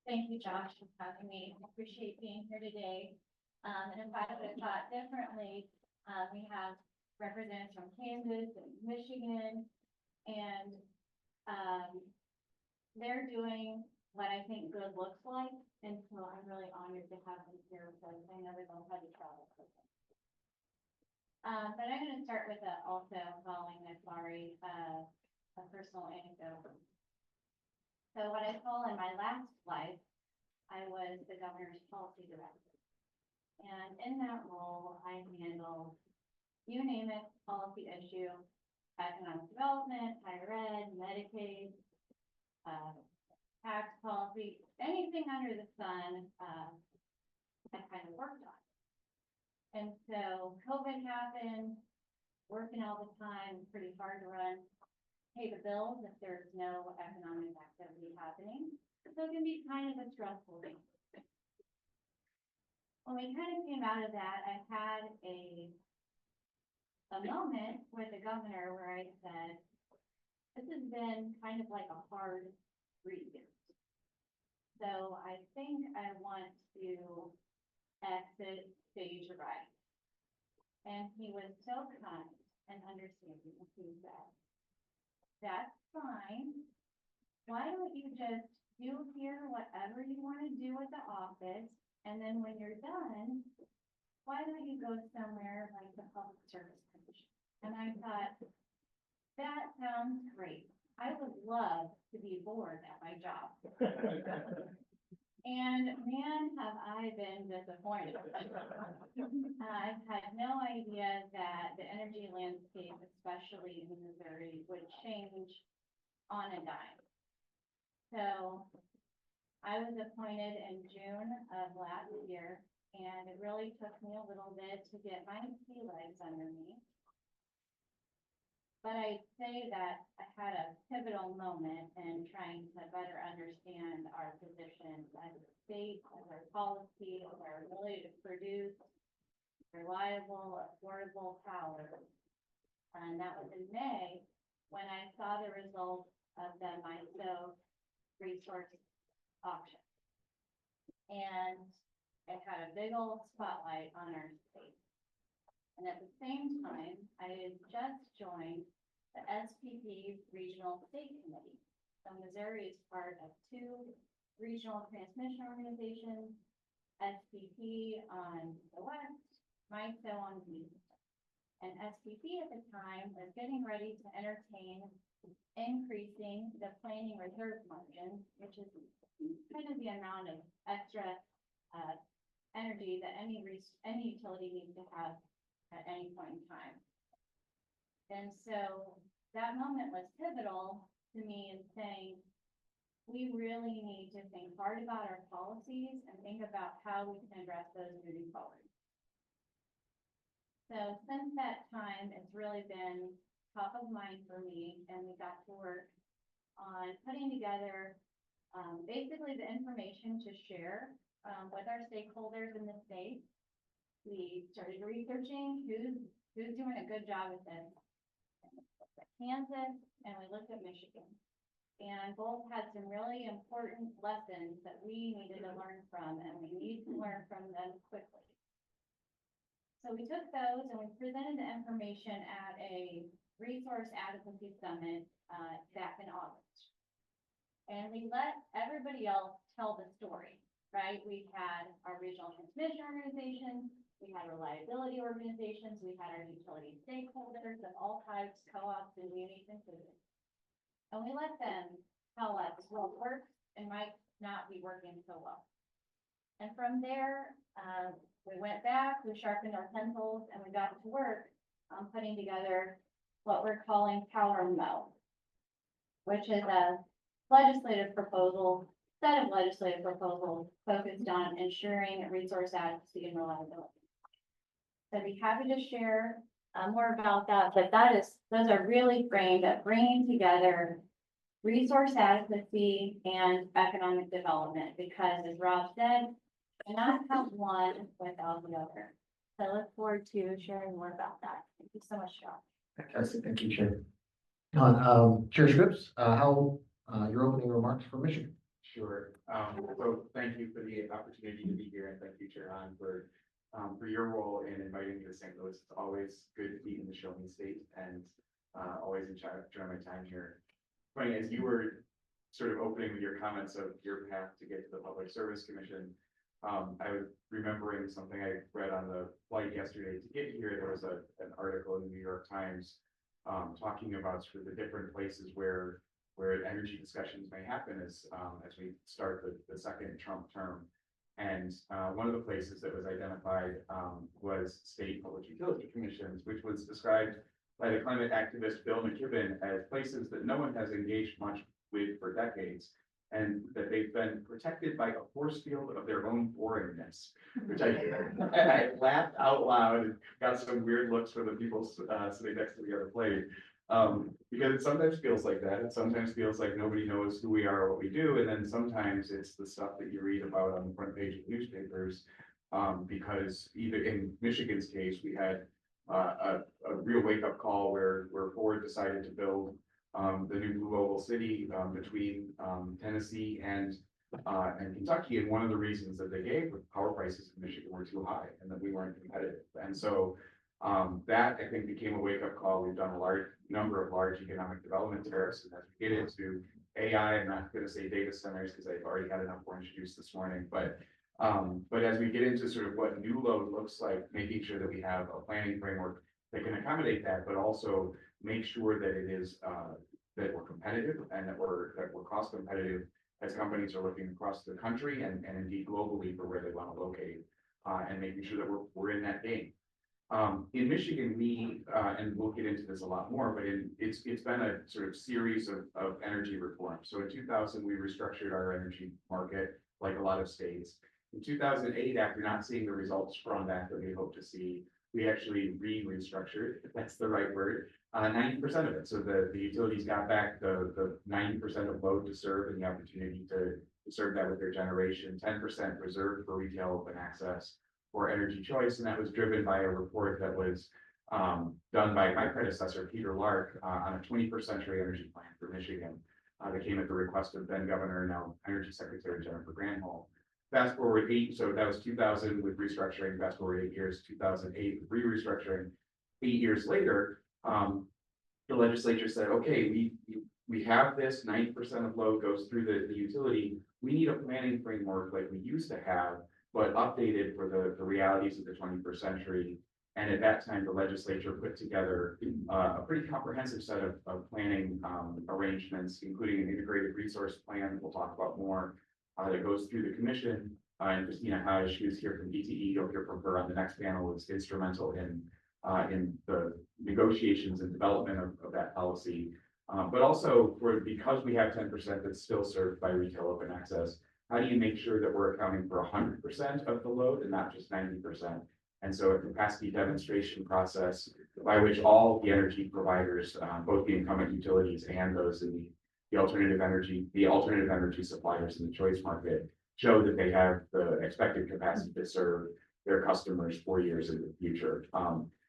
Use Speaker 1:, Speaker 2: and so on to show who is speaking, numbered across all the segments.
Speaker 1: Thank you, Josh, for having me. I appreciate being here today. And if I would have thought differently, we have representatives from Kansas and Michigan, and they're doing what I think good looks like. And so I'm really honored to have them here because I know they've all had to travel. But I'm going to start with also following this, Laurie, a personal anecdote. So what I saw in my last life, I was the governor's policy director. And in that role, I handled, you name it, policy issue, economic development, higher ed, Medicaid, tax policy, anything under the sun, I kind of worked on. And so COVID happened, working all the time, pretty hard to pay the bills if there's no economic activity happening. So it can be kind of a stressful thing. When we kind of came out of that, I had a moment with the governor where I said, this has been kind of like a hard 3 years. So I think I want to exit stage right. And he was so kind and understanding. He said, that's fine. Why don't you just do here whatever you want to do at the office, and then when you're done, why don't you go somewhere like the Public Service Commission? And I thought, that sounds great. I would love to be bored at my job. And man, have I been disappointed. I've had no idea that the energy landscape, especially in Missouri, would change on a dime. So I was appointed in June of last year, and it really took me a little bit to get my sea legs under me. But I'd say that I had a pivotal moment in trying to better understand our position as a state, as our policy, as our ability to produce reliable, affordable power. And that was in May when I saw the results of the MISO resource auction. And it had a big old spotlight on our state. And at the same time, I had just joined the SPP Regional State Committee. So Missouri is part of 2 regional transmission organizations, SPP on the west, MISO on the east. And SPP at the time was getting ready to entertain increasing the planning reserve margin, which is kind of the amount of extra energy that any utility needs to have at any point in time. And so that moment was pivotal to me in saying, we really need to think hard about our policies and think about how we can address those moving forward. So since that time, it's really been top of mind for me, and we got to work on putting together basically the information to share with our stakeholders in the state. We started researching who's doing a good job with this. Kansas, and we looked at Michigan, and both had some really important lessons that we needed to learn from, and we need to learn from them quickly. So we took those and we presented the information at a resource adequacy summit back in August. And we let everybody else tell the story, right? We had our regional transmission organizations, we had reliability organizations, we had our utility stakeholders of all types, co-ops and munis included. And we let them tell us what works and might not be working so well. And from there, we went back, we sharpened our pencils, and we got to work on putting together what we're calling Power Mo, which is a legislative proposal, set of legislative proposals focused on ensuring resource adequacy and reliability. So I'd be happy to share more about that, but those are really framed at bringing together resource adequacy and economic development, because as Rob said, you cannot have one without the other. So I look forward to sharing more about that. Thank you so much, Josh.
Speaker 2: Fantastic, thank you, Chair. Chair Scripps, how your opening remarks for Michigan? Sure. So thank you for the opportunity to be here, and thank you, Chair Hahn, for your role in inviting me to St. Louis. It's always good to be in the Show Me State, and always enjoy my time here. Funny, as you were sort of opening with your comments of your path to get to the Public Service Commission, I was remembering something I read on the flight yesterday to get here. There was an article in the New York Times talking about sort of the different places where energy discussions may happen as we start the second Trump term. And one of the places that was identified was state public utility commissions, which was described by the climate activist Bill McKibben as places that no one has engaged much with for decades, and that they've been protected by a force field of their own boringness, which I laughed out loud and got some weird looks from the people sitting next to the other plate. Because it sometimes feels like that. It sometimes feels like nobody knows who we are or what we do. And then sometimes it's the stuff that you read about on the front page of newspapers. Because either in Michigan's case, we had a real wake-up call where Ford decided to build the new Blue Oval City between Tennessee and Kentucky. And one of the reasons that they gave was power prices in Michigan were too high and that we weren't competitive. And so that I think became a wake-up call. We've done a number of large economic development tariffs, and as we get into AI, I'm not going to say data centers because I've already had enough more introduced this morning, but as we get into sort of what new load looks like, making sure that we have a planning framework that can accommodate that, but also make sure that it is that we're competitive and that we're cost competitive as companies are looking across the country and indeed globally for where they want to locate, and making sure that we're in that game. In Michigan, and we'll get into this a lot more, but it's been a sort of series of energy reforms. So in 2000, we restructured our energy market like a lot of states. In 2008, after not seeing the results from that we hope to see, we actually restructured, if that's the right word, 90% of it. So the utilities got back the 90% of load to serve and the opportunity to serve that with their generation, 10% reserved for retail open access, for energy choice, and that was driven by a report that was done by my predecessor, Peter Lark, on a 21st century energy plan for Michigan. That came at the request of then Governor, now Energy Secretary Jennifer Granholm. Fast forward so that was 2000 with restructuring, fast forward 8 years, 2008 with re-restructuring. 8 years later, the legislature said, okay, we have this 90% of load goes through the utility. We need a planning framework like we used to have, but updated for the realities of the 21st century. And at that time, the legislature put together a pretty comprehensive set of planning arrangements, including an integrated resource plan we'll talk about more, that goes through the commission. And Christina Haj, who's here from DTE, you'll hear from her on the next panel, was instrumental in the negotiations and development of that policy. But also because we have 10% that's still served by retail open access, how do you make sure that we're accounting for 100% of the load and not just 90%? And so a capacity demonstration process by which all the energy providers, both the incumbent utilities and those in the alternative energy suppliers in the choice market, show that they have the expected capacity to serve their customers 4 years in the future.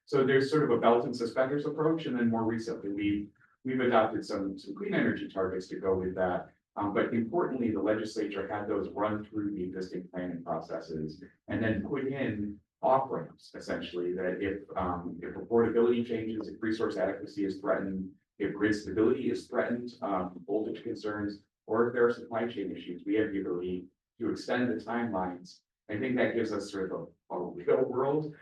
Speaker 2: So there's sort of a belt and suspenders approach, and then more recently we've adopted some clean energy targets to go with that. But importantly, the legislature had those run through the existing planning processes and then put in off-ramps, essentially, that if affordability changes, if resource adequacy is threatened, if grid stability is threatened, voltage concerns, or if there are supply chain issues, we have the ability to extend the timelines. I think that gives us sort of a real world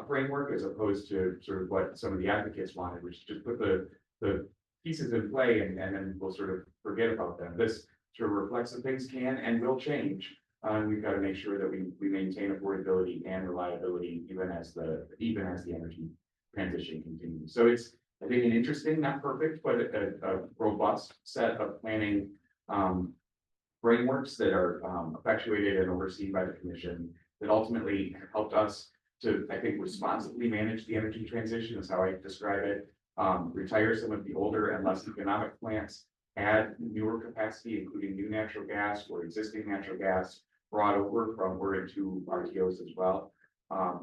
Speaker 2: framework as opposed to sort of what some of the advocates wanted, which is just put the pieces in play and then we'll sort of forget about them. This sort of reflects that things can and will change. We've got to make sure that we maintain affordability and reliability even as the energy transition continues. So it's, I think, an interesting, not perfect, but a robust set of planning frameworks that are effectuated and overseen by the commission that ultimately helped us to, I think, responsibly manage the energy transition is how I describe it. Retire some of the older and less economic plants, add newer capacity, including new natural gas or existing natural gas brought over from we're into RTOs as well,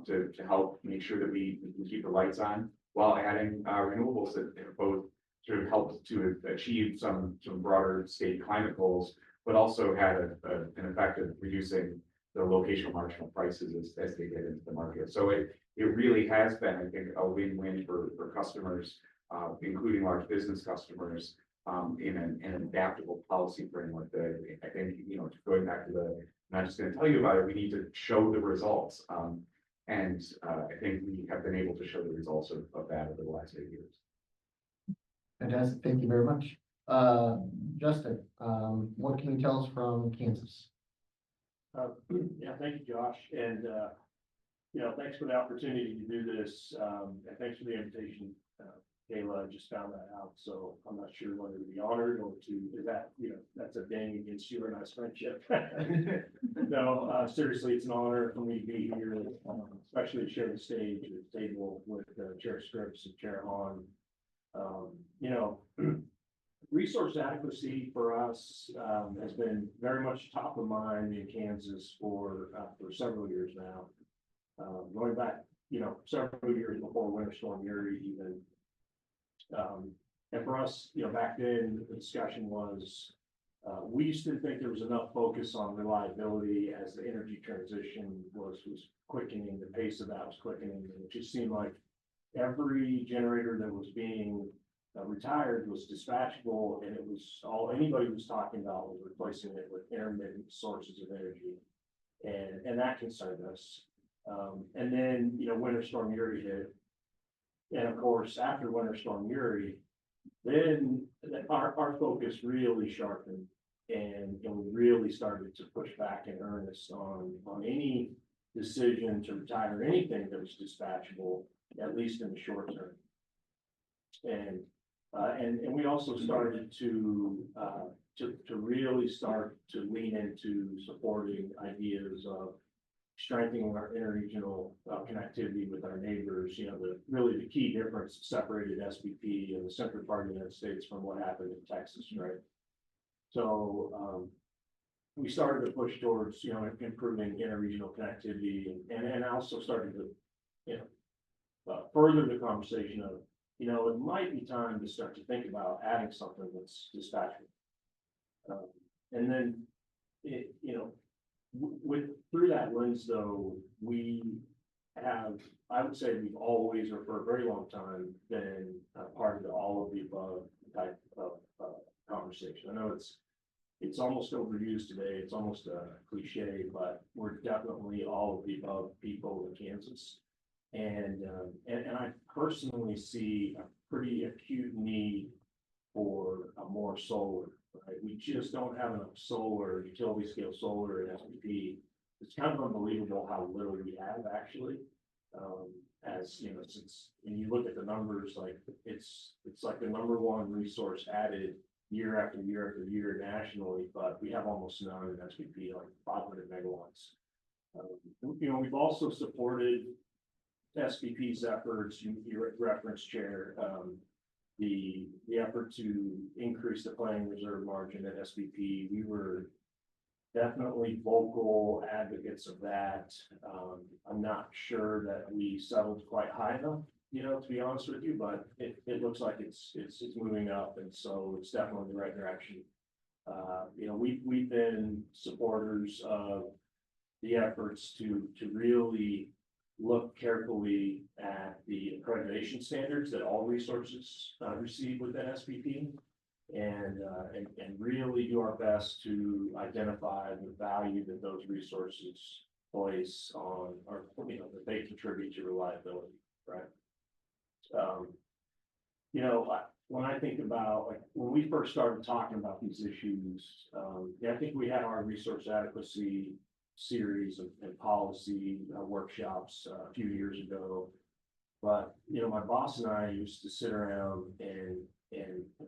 Speaker 2: to help make sure that we can keep the lights on while adding renewables that have both sort of helped to achieve some broader state climate goals, but also had an effect of reducing the locational marginal prices as they get into the market. So it really has been, I think, a win-win for customers, including large business customers, in an adaptable policy framework that I think, going back to I'm not just going to tell you about it, we need to show the results. And I think we have been able to show the results of that over the last 8 years.
Speaker 3: Fantastic, thank you very much. Justin, what can you tell us from Kansas?
Speaker 4: Yeah, thank you, Josh, and, thanks for the opportunity to do this, and thanks for the invitation. Kayla, I just found that out, so I'm not sure whether to be honored or that's a ding against you and I's friendship. No, seriously, it's an honor for me to be here, especially to share the stage at the table with Chair Scripps and Chair Hahn. Resource adequacy for us has been very much top of mind in Kansas for several years now. Going back, several years before Winter Storm Uri even. And for us, back then the discussion was, we used to think there was enough focus on reliability as the energy transition was quickening, the pace of that was quickening, and it just seemed like every generator that was being retired was dispatchable, and it was all anybody was talking about was replacing it with intermittent sources of energy, and that concerned us. And then Winter Storm Uri hit, and of course after Winter Storm Uri, then our focus really sharpened, and we really started to push back in earnest on any decision to retire anything that was dispatchable, at least in the short term. And we also started to really start to lean into supporting ideas of strengthening our interregional connectivity with our neighbors. The key difference separated SPP and the central part of the United States from what happened in Texas, right? So we started to push towards improving interregional connectivity, and I also started to further the conversation of it might be time to start to think about adding something that's dispatchable. And then, through that lens, though, we have, I would say we've always, or for a very long time, been part of the all of the above type of conversation. I know it's almost overused today. It's almost a cliche, but we're definitely all of the above people in Kansas. And I personally see a pretty acute need for more solar, right? We just don't have enough solar, utility scale solar in SPP. It's kind of unbelievable how little we have actually. Since when you look at the numbers, like it's like the #1 resource added year after year after year nationally, but we have almost none in SPP, like 500 megawatts. We've also supported SPP's efforts, you referenced, Chair, the effort to increase the planning reserve margin at SPP. We were definitely vocal advocates of that. I'm not sure that we settled quite high enough, to be honest with you, but it looks like it's moving up, and so it's definitely the right direction. We've been supporters of the efforts to really look carefully at the accreditation standards that all resources receive within SPP, and really do our best to identify the value that those resources place on, or that they contribute to reliability, right? When I think about, like, when we first started talking about these issues, I think we had our resource adequacy series and policy workshops a few years ago. But my boss and I used to sit around and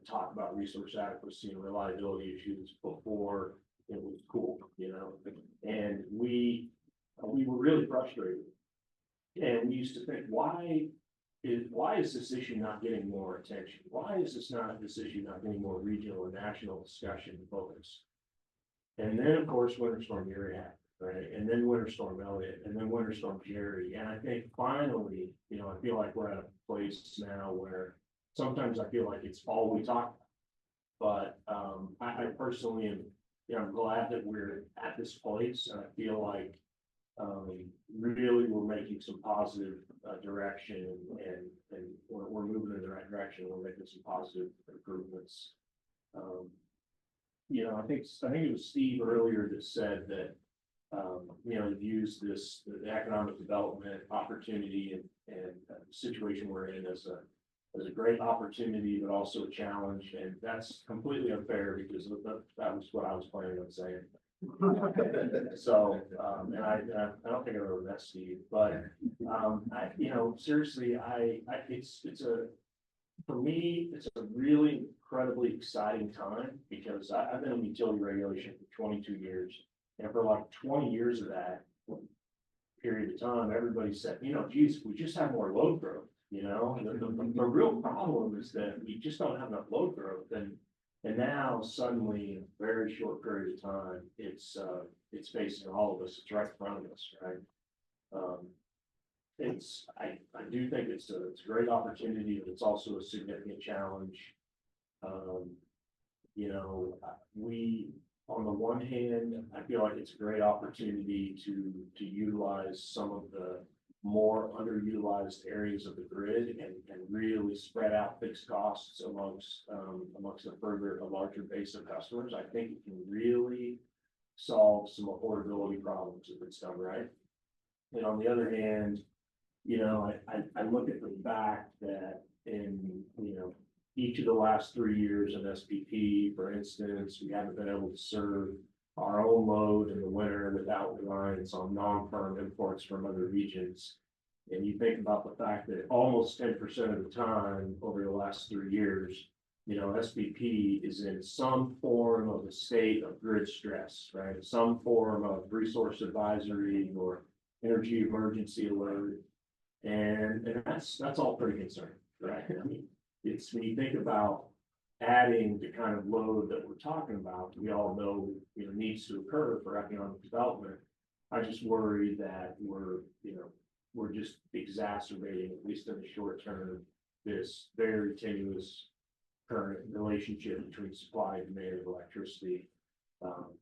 Speaker 4: talk about resource adequacy and reliability issues before it was cool, and we were really frustrated, and we used to think, why is this issue not getting more attention? Why is this issue not getting more regional and national discussion and focus? And then of course Winter Storm Uri happened. Right, and then Winter Storm Elliott, and then Winter Storm Jerry, and I think finally, I feel like we're at a place now where sometimes I feel like it's all we talk about. But I personally am I'm glad that we're at this place, and I feel like, really we're making some positive, direction, and we're moving in the right direction, we're making some positive improvements. I think it was Steve earlier that said that, use this, the economic development opportunity and the situation we're in as a great opportunity, but also a challenge, and that's completely unfair because that was what I was planning on saying. So, and I don't think I've ever met Steve, but, seriously, for me, it's a really incredibly exciting time because I've been in utility regulation for 22 years. And for like 20 years of that period of time, everybody said, geez, if we just have more load growth, the real problem is that we just don't have enough load growth. And now suddenly, in a very short period of time, it's facing all of us, it's right in front of us, right? I do think it's a great opportunity, but it's also a significant challenge. On the one hand, I feel like it's a great opportunity to utilize some of the more underutilized areas of the grid and really spread out fixed costs amongst a larger base of customers. I think it can really solve some affordability problems if it's done right. And on the other hand, I look at the fact that in, each of the last 3 years in SPP, for instance, we haven't been able to serve our own load in the winter without reliance on non-firm imports from other regions. And you think about the fact that almost 10% of the time over the last 3 years, SPP is in some form of a state of grid stress, right? Some form of resource advisory or energy emergency alert. And that's all pretty concerning, right? I mean, it's when you think about adding the kind of load that we're talking about, we all know, needs to occur for economic development. I just worry that we're just exacerbating, at least in the short term, this very tenuous current relationship between supply and demand of electricity.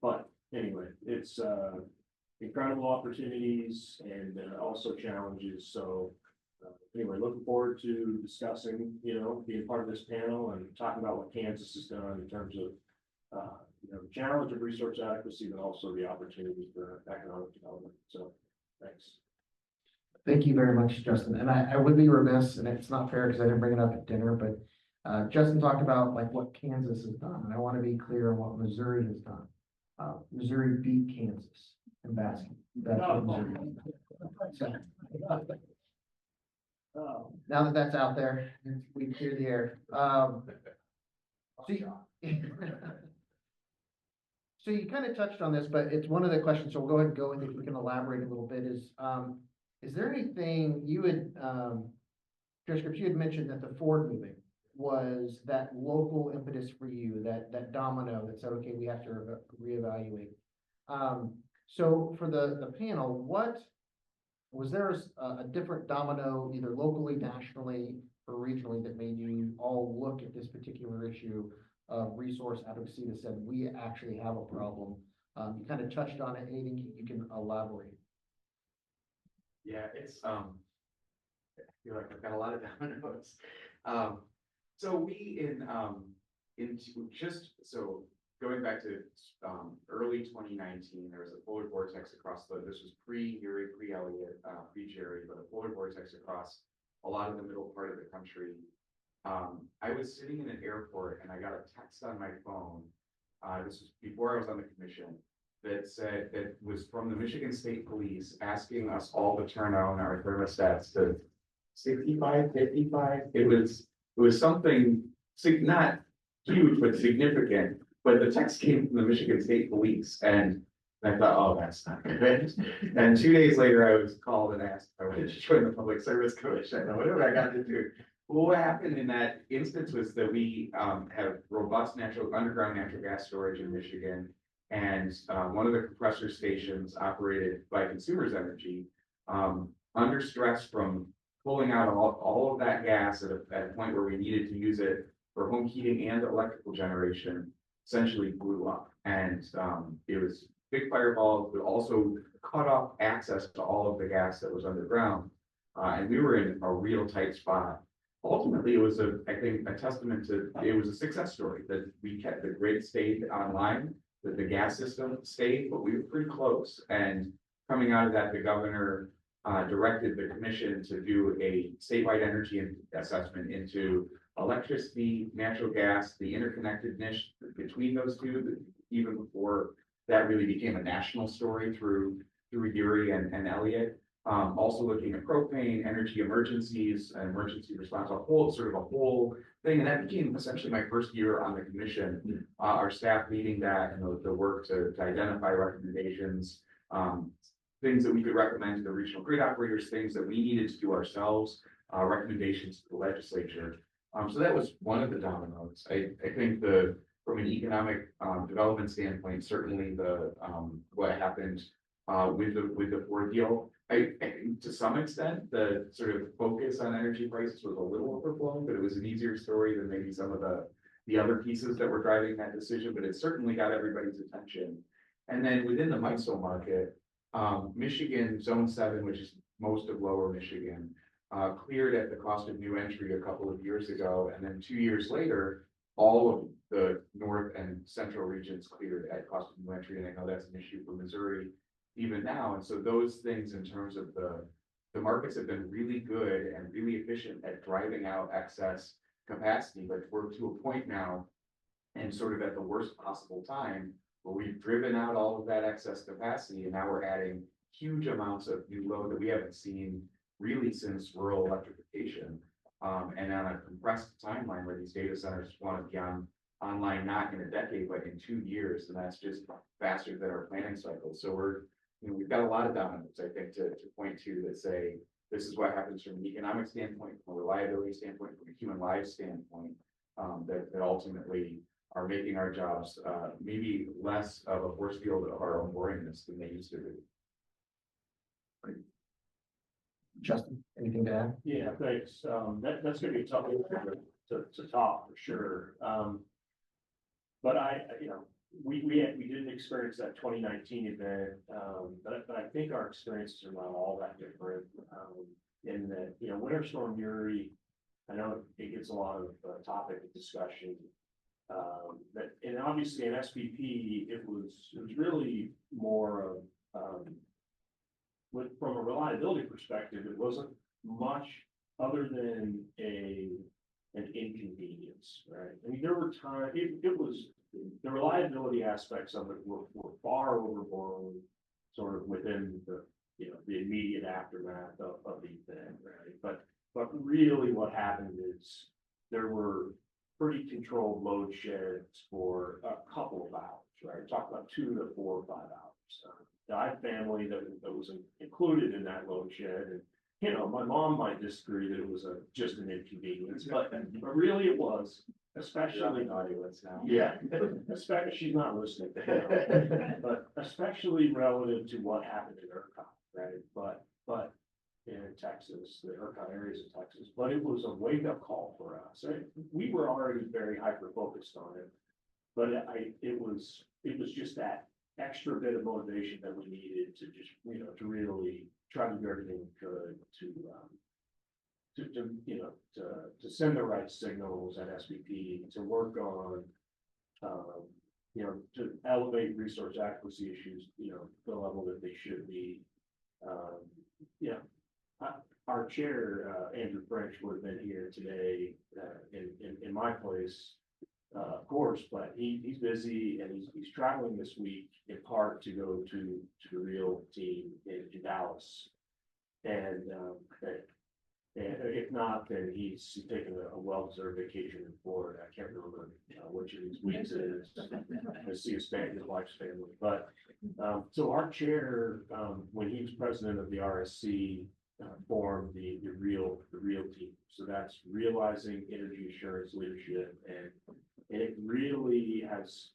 Speaker 4: But anyway, it's incredible opportunities and also challenges. So anyway, looking forward to discussing, being part of this panel and talking about what Kansas has done in terms of, the challenge of resource adequacy, but also the opportunity for economic development. So thanks.
Speaker 3: Thank you very much, Justin. And I would be remiss, and it's not fair because I didn't bring it up at dinner, but Justin talked about like what Kansas has done. And I want to be clear on what Missouri has done. Missouri beat Kansas in basketball. That's what Missouri did. So, now that that's out there, we clear the air. So you kind of touched on this, but it's one of the questions, so we'll go ahead and go with it. We can elaborate a little bit. Is there anything you would, Scripps, you had mentioned that the forward moving was that local impetus for you, that domino that said, okay, we have to reevaluate. So for the panel, what was there a different domino, either locally, nationally, or regionally, that made you all look at this particular issue of resource adequacy that said we actually have a problem? You kind of touched on it. Anything you can elaborate?
Speaker 2: Yeah, it's I feel like I've got a lot of dominoes. So we going back to early 2019, there was a polar vortex across this was pre-Uri, pre-Elliott, pre-Jerry, but a polar vortex across a lot of the middle part of the country. I was sitting in an airport and I got a text on my phone. This was before I was on the commission, that was from the Michigan State Police asking us all to turn on our thermostats to 65, 55. It was something not huge, but significant. But the text came from the Michigan State Police, and I thought, oh, that's not good. And 2 days later, I was called and asked if I wanted to join the Public Service Commission. What have I got to do? Well, what happened in that instance was that we have robust underground natural gas storage in Michigan. And one of the compressor stations operated by Consumers Energy, under stress from pulling out all of that gas at a point where we needed to use it for home heating and electrical generation, essentially blew up. And, it was big fireballs, but also cut off access to all of the gas that was underground. And we were in a real tight spot. Ultimately, it was I think, a testament to, it was a success story that we kept, the grid stayed online, that the gas system stayed, but we were pretty close. And coming out of that, the governor directed the commission to do a statewide energy assessment into electricity, natural gas, the interconnectedness between those two, even before that really became a national story through Erie and Elliott. Also looking at propane, energy emergencies, and emergency response, a whole thing. And that became essentially my first year on the commission. Our staff leading that and the work to identify recommendations, things that we could recommend to the regional grid operators, things that we needed to do ourselves, recommendations to the legislature. So that was one of the dominoes. I think from an economic development standpoint, certainly what happened with the Ford deal. I think to some extent, the sort of focus on energy prices was a little overblown, but it was an easier story than maybe some of the other pieces that were driving that decision, but it certainly got everybody's attention. And then within the MISO market, Michigan Zone 7, which is most of lower Michigan, cleared at the cost of new entry a couple of years ago. And then 2 years later, all of the north and central regions cleared at cost of new entry. And I know that's an issue for Missouri even now. And so those things in terms of the markets have been really good and really efficient at driving out excess capacity, but we're to a point now and sort of at the worst possible time where we've driven out all of that excess capacity and now we're adding huge amounts of new load that we haven't seen really since rural electrification. And on a compressed timeline where these data centers want to be online, not in a decade, but in 2 years, and that's just faster than our planning cycle. So we've got a lot of dominoes, I think, to point to that say, this is what happens from an economic standpoint, from a reliability standpoint, from a human life standpoint, that ultimately are making our jobs maybe less of a force field of our own boringness than they used to be.
Speaker 3: Justin, anything to add?
Speaker 4: Yeah, thanks. That's gonna be a tough one to top for sure. But we didn't experience that 2019 event, but I think our experiences are not all that different. In that, Winter Storm Uri, I know it gets a lot of topic of discussion. And obviously in SPP, it was really more of, from a reliability perspective, it wasn't much other than an inconvenience, right? I mean, there were times, it was, the reliability aspects of it were far overblown, sort of within the immediate aftermath of the event, right? But really what happened is there were pretty controlled load sheds for a couple of hours, right? Talk about 2 to 4 or 5 hours. I had family that was included in that load shed, and my mom might disagree that it was just an inconvenience, but really it was, especially
Speaker 2: now.
Speaker 4: Yeah, especially she's not listening to him, but especially relative to what happened in ERCOT, right? But in Texas, the ERCOT areas of Texas, but it was a wake up call for us. Right? We were already very hyper focused on it, but it was just that extra bit of motivation that we needed to just, to really try to do everything we could to send the right signals at SPP, to work on, to elevate resource adequacy issues, the level that they should be. Our chair, Andrew French, would have been here today in my place, of course, but he's busy and he's traveling this week in part to go to the real team in Dallas. And if not, then he's taking a well-deserved vacation in Florida. I can't remember which of these weeks it is to see his wife's family. But so our chair, when he was president of the RSC, formed the real team. So that's realizing energy assurance leadership, and it really has,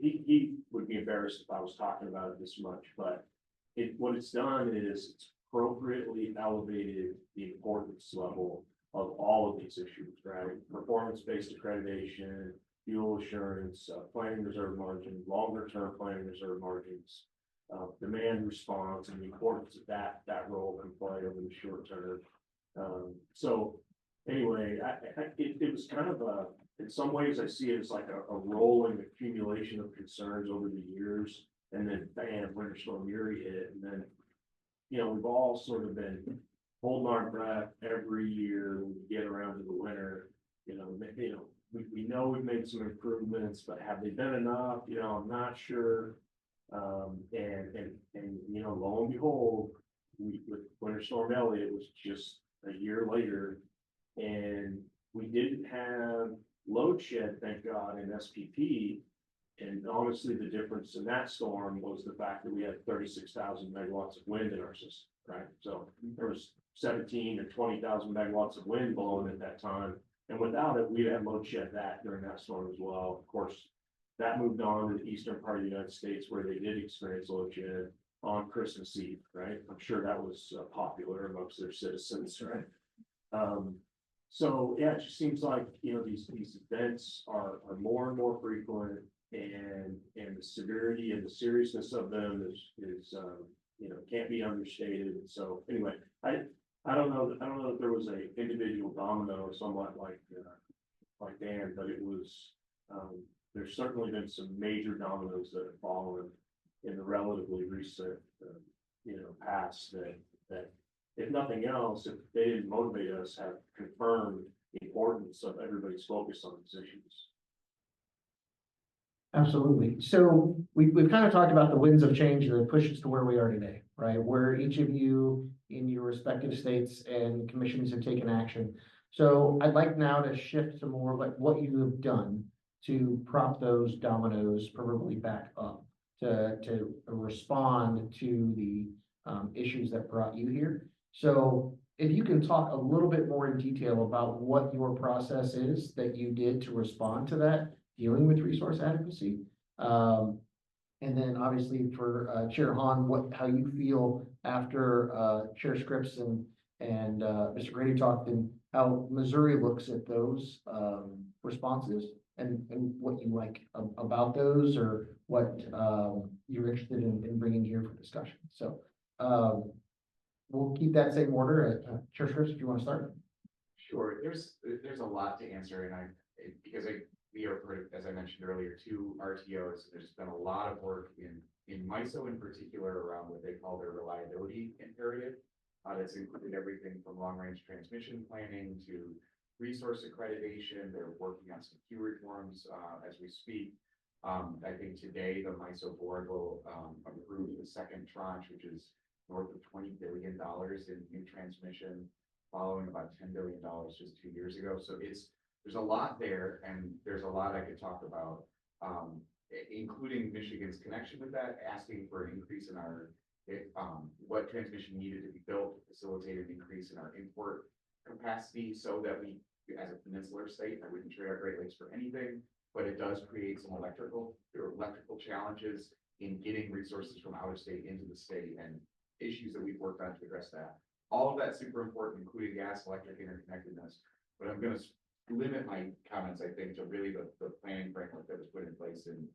Speaker 4: he would be embarrassed if I was talking about it this much, but what it's done is it's appropriately elevated the importance level of all of these issues, right? Performance-based accreditation, fuel assurance, planning reserve margin, longer term planning reserve margins, demand response and the importance of that role can play over the short term. So anyway, it was kind of in some ways I see it as like a rolling accumulation of concerns over the years. And then bam, Winter Storm Uri hit, and then, we've all sort of been holding our breath every year when we get around to the winter. We know we've made some improvements, but have they been enough? I'm not sure. Lo and behold, with Winter Storm Elliott, it was just a year later, and we didn't have load shed, thank God, in SPP. And honestly, the difference in that storm was the fact that we had 36,000 megawatts of wind in our system, right? So there was 17 or 20,000 megawatts of wind blowing at that time. And without it, we'd have load shed that during that storm as well. Of course, that moved on to the eastern part of the United States where they did experience load shed on Christmas Eve, right? I'm sure that was popular amongst their citizens, right? So yeah, it just seems like, these events are more and more frequent, and the severity and the seriousness of them is can't be understated. So anyway, I don't know if there was a individual domino somewhat like Dan, but it was, there's certainly been some major dominoes that have fallen in the relatively recent, past that if nothing else, if they didn't motivate us, have confirmed the importance of everybody's focus on these issues.
Speaker 3: Absolutely. So we've kind of talked about the winds of change that push us to where we are today, right? Where each of you in your respective states and commissions have taken action. So I'd like now to shift to more like what you have done to prop those dominoes probably back up to respond to the issues that brought you here. So if you can talk a little bit more in detail about what your process is that you did to respond to that, dealing with resource adequacy. And then obviously for Chair Hahn, how you feel after Chair Scripps and Mr. Grady talked, and how Missouri looks at those responses, and what you like about those, or what you're interested in bringing here for discussion. So we'll keep that same order. Chair Scripps, if you want to start.
Speaker 2: Sure, there's a lot to answer, and we are, as I mentioned earlier, two RTOs. There's been a lot of work in MISO in particular around what they call their reliability imperative. That's included everything from long-range transmission planning to resource accreditation. They're working on some key reforms as we speak. I think today the MISO board will approve the second tranche, which is north of $20 billion in new transmission, following about $10 billion just 2 years ago. So there's a lot there, and there's a lot I could talk about, including Michigan's connection with that, asking for an increase in our, what transmission needed to be built to facilitate an increase in our import capacity, so that we, as a peninsular state, I wouldn't trade our Great Lakes for anything, but it does create some electrical challenges in getting resources from out of state into the state, and issues that we've worked on to address that. All of that's super important, including gas, electric interconnectedness, but I'm going to limit my comments, I think, to really the planning framework that was put in place in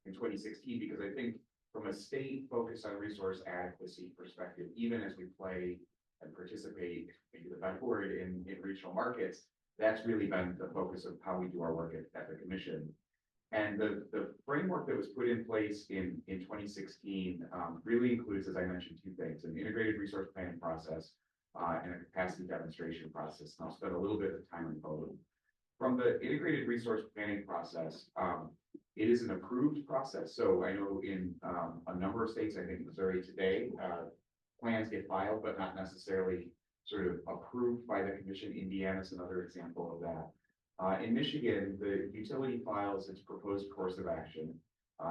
Speaker 2: 2016, because I think from a state focus on resource adequacy perspective, even as we play and participate, maybe the better word, in regional markets, that's really been the focus of how we do our work at the commission. And the framework that was put in place in 2016 really includes, as I mentioned, two things: an integrated resource planning process and a capacity demonstration process. And I'll spend a little bit of time on both. From the integrated resource planning process, it is an approved process. So I know in a number of states, I think Missouri today, plans get filed, but not necessarily sort of approved by the commission. Indiana is another example of that. In Michigan, the utility files its proposed course of action.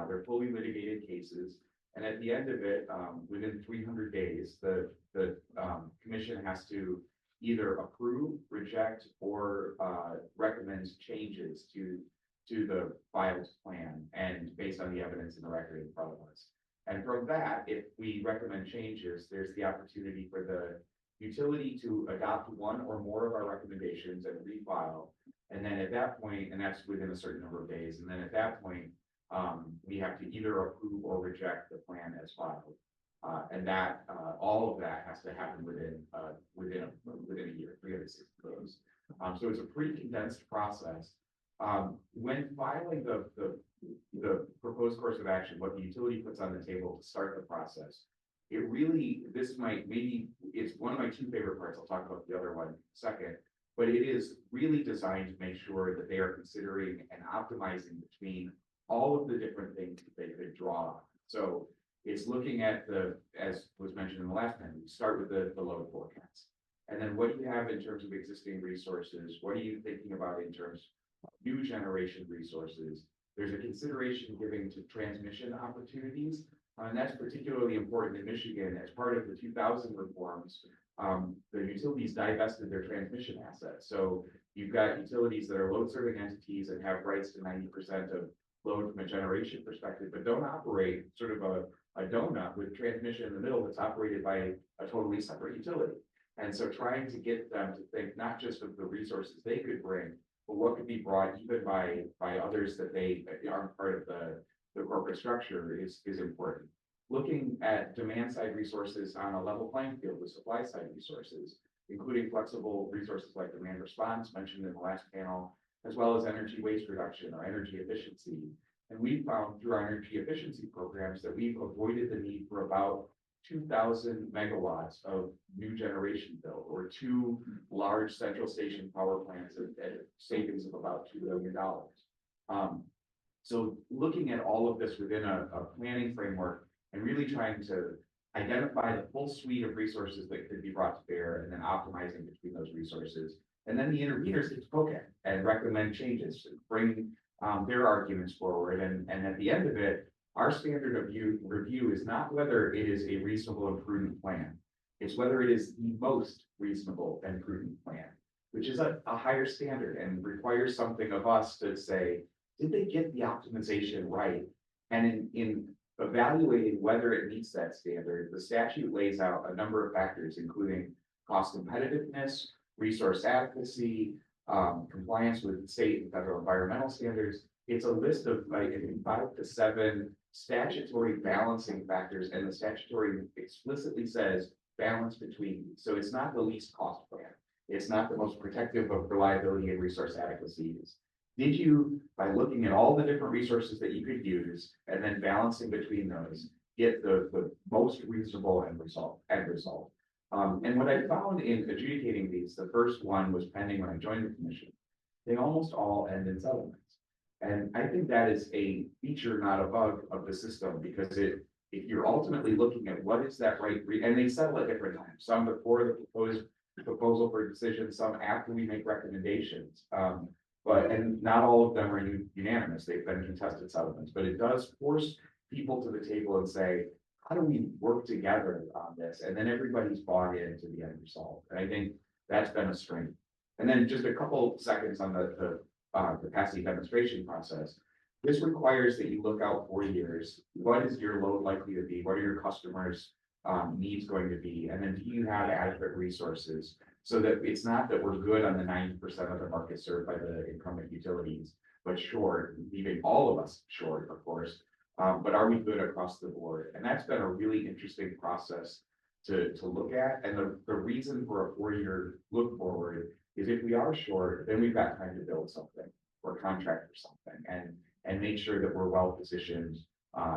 Speaker 2: They're fully litigated cases. And at the end of it, within 300 days, the commission has to either approve, reject, or recommend changes to the filed plan, and based on the evidence in the record in front of us. And from that, if we recommend changes, there's the opportunity for the utility to adopt one or more of our recommendations and refile. And then at that point, and that's within a certain number of days, and then at that point, we have to either approve or reject the plan as filed. And that, all of that has to happen within a year, 360 days. So it's a pretty condensed process. When filing the proposed course of action, what the utility puts on the table to start the process, it really, it's one of my two favorite parts. I'll talk about the other one in a second, but it is really designed to make sure that they are considering and optimizing between all of the different things that they could draw on. So it's looking at as was mentioned in the last time, we start with the load forecast. And then what do you have in terms of existing resources? What are you thinking about in terms of new generation resources? There's a consideration given to transmission opportunities. And that's particularly important in Michigan. As part of the 2000 reforms, the utilities divested their transmission assets. So you've got utilities that are load serving entities and have rights to 90% of load from a generation perspective, but don't operate sort of a donut with transmission in the middle that's operated by a totally separate utility. And so trying to get them to think not just of the resources they could bring, but what could be brought even by others that they aren't part of the corporate structure is important. Looking at demand side resources on a level playing field with supply side resources, including flexible resources like demand response mentioned in the last panel, as well as energy waste reduction or energy efficiency. And we found through our energy efficiency programs that we've avoided the need for about 2,000 megawatts of new generation build, or 2 large central station power plants at savings of about $2 billion. So looking at all of this within a planning framework and really trying to identify the full suite of resources that could be brought to bear, and then optimizing between those resources. And then the interveners get to poke at and recommend changes, bring their arguments forward. And at the end of it, our standard of review is not whether it is a reasonable and prudent plan. It's whether it is the most reasonable and prudent plan, which is a higher standard and requires something of us to say, did they get the optimization right? And in evaluating whether it meets that standard, the statute lays out a number of factors, including cost competitiveness, resource adequacy, compliance with state and federal environmental standards. It's a list of like 5 to 7 statutory balancing factors, and the statutory explicitly says balance between these. So it's not the least cost plan. It's not the most protective of reliability and resource adequacy. Did you, by looking at all the different resources that you could use and then balancing between those, get the most reasonable end result? And what I found in adjudicating these, the first one was pending when I joined the commission. They almost all end in settlements. And I think that is a feature, not a bug of the system, because if you're ultimately looking at what is that right, and they settle at different times, some before the proposal for decision, some after we make recommendations. And not all of them are unanimous. They've been contested settlements, but it does force people to the table and say, how do we work together on this? And then everybody's bought into the end result. And I think that's been a strength. And then just a couple seconds on the capacity demonstration process. This requires that you look out 4 years. What is your load likely to be? What are your customers' needs going to be? And then do you have adequate resources? So that it's not that we're good on the 90% of the market served by the incumbent utilities, but short, leaving all of us short, of course. But are we good across the board? And that's been a really interesting process to look at. And the reason for a 4-year look forward is if we are short, then we've got time to build something or contract for something and make sure that we're well positioned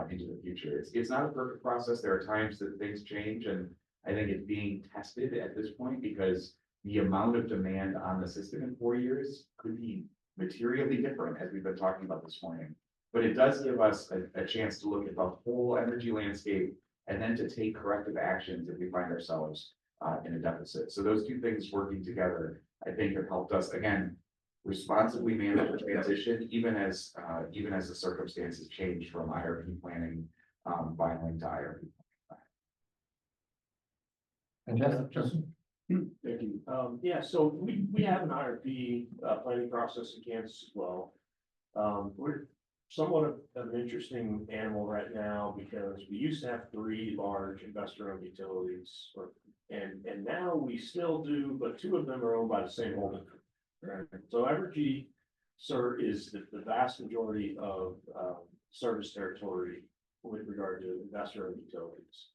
Speaker 2: into the future. It's not a perfect process. There are times that things change, and I think it's being tested at this point because the amount of demand on the system in 4 years could be materially different, as we've been talking about this morning. But it does give us a chance to look at the whole energy landscape and then to take corrective actions if we find ourselves in a deficit. So those two things working together, I think, have helped us, again, responsibly manage the transition, even as the circumstances change from IRP planning filing to IRP.
Speaker 3: And Justin.
Speaker 4: Thank you. Yeah, so we have an IRP planning process in Kansas as well. We're somewhat of an interesting animal right now because we used to have 3 large investor-owned utilities, and now we still do, but 2 of them are owned by the same holding company. So Evergy, sir, is the vast majority of service territory with regard to investor-owned utilities.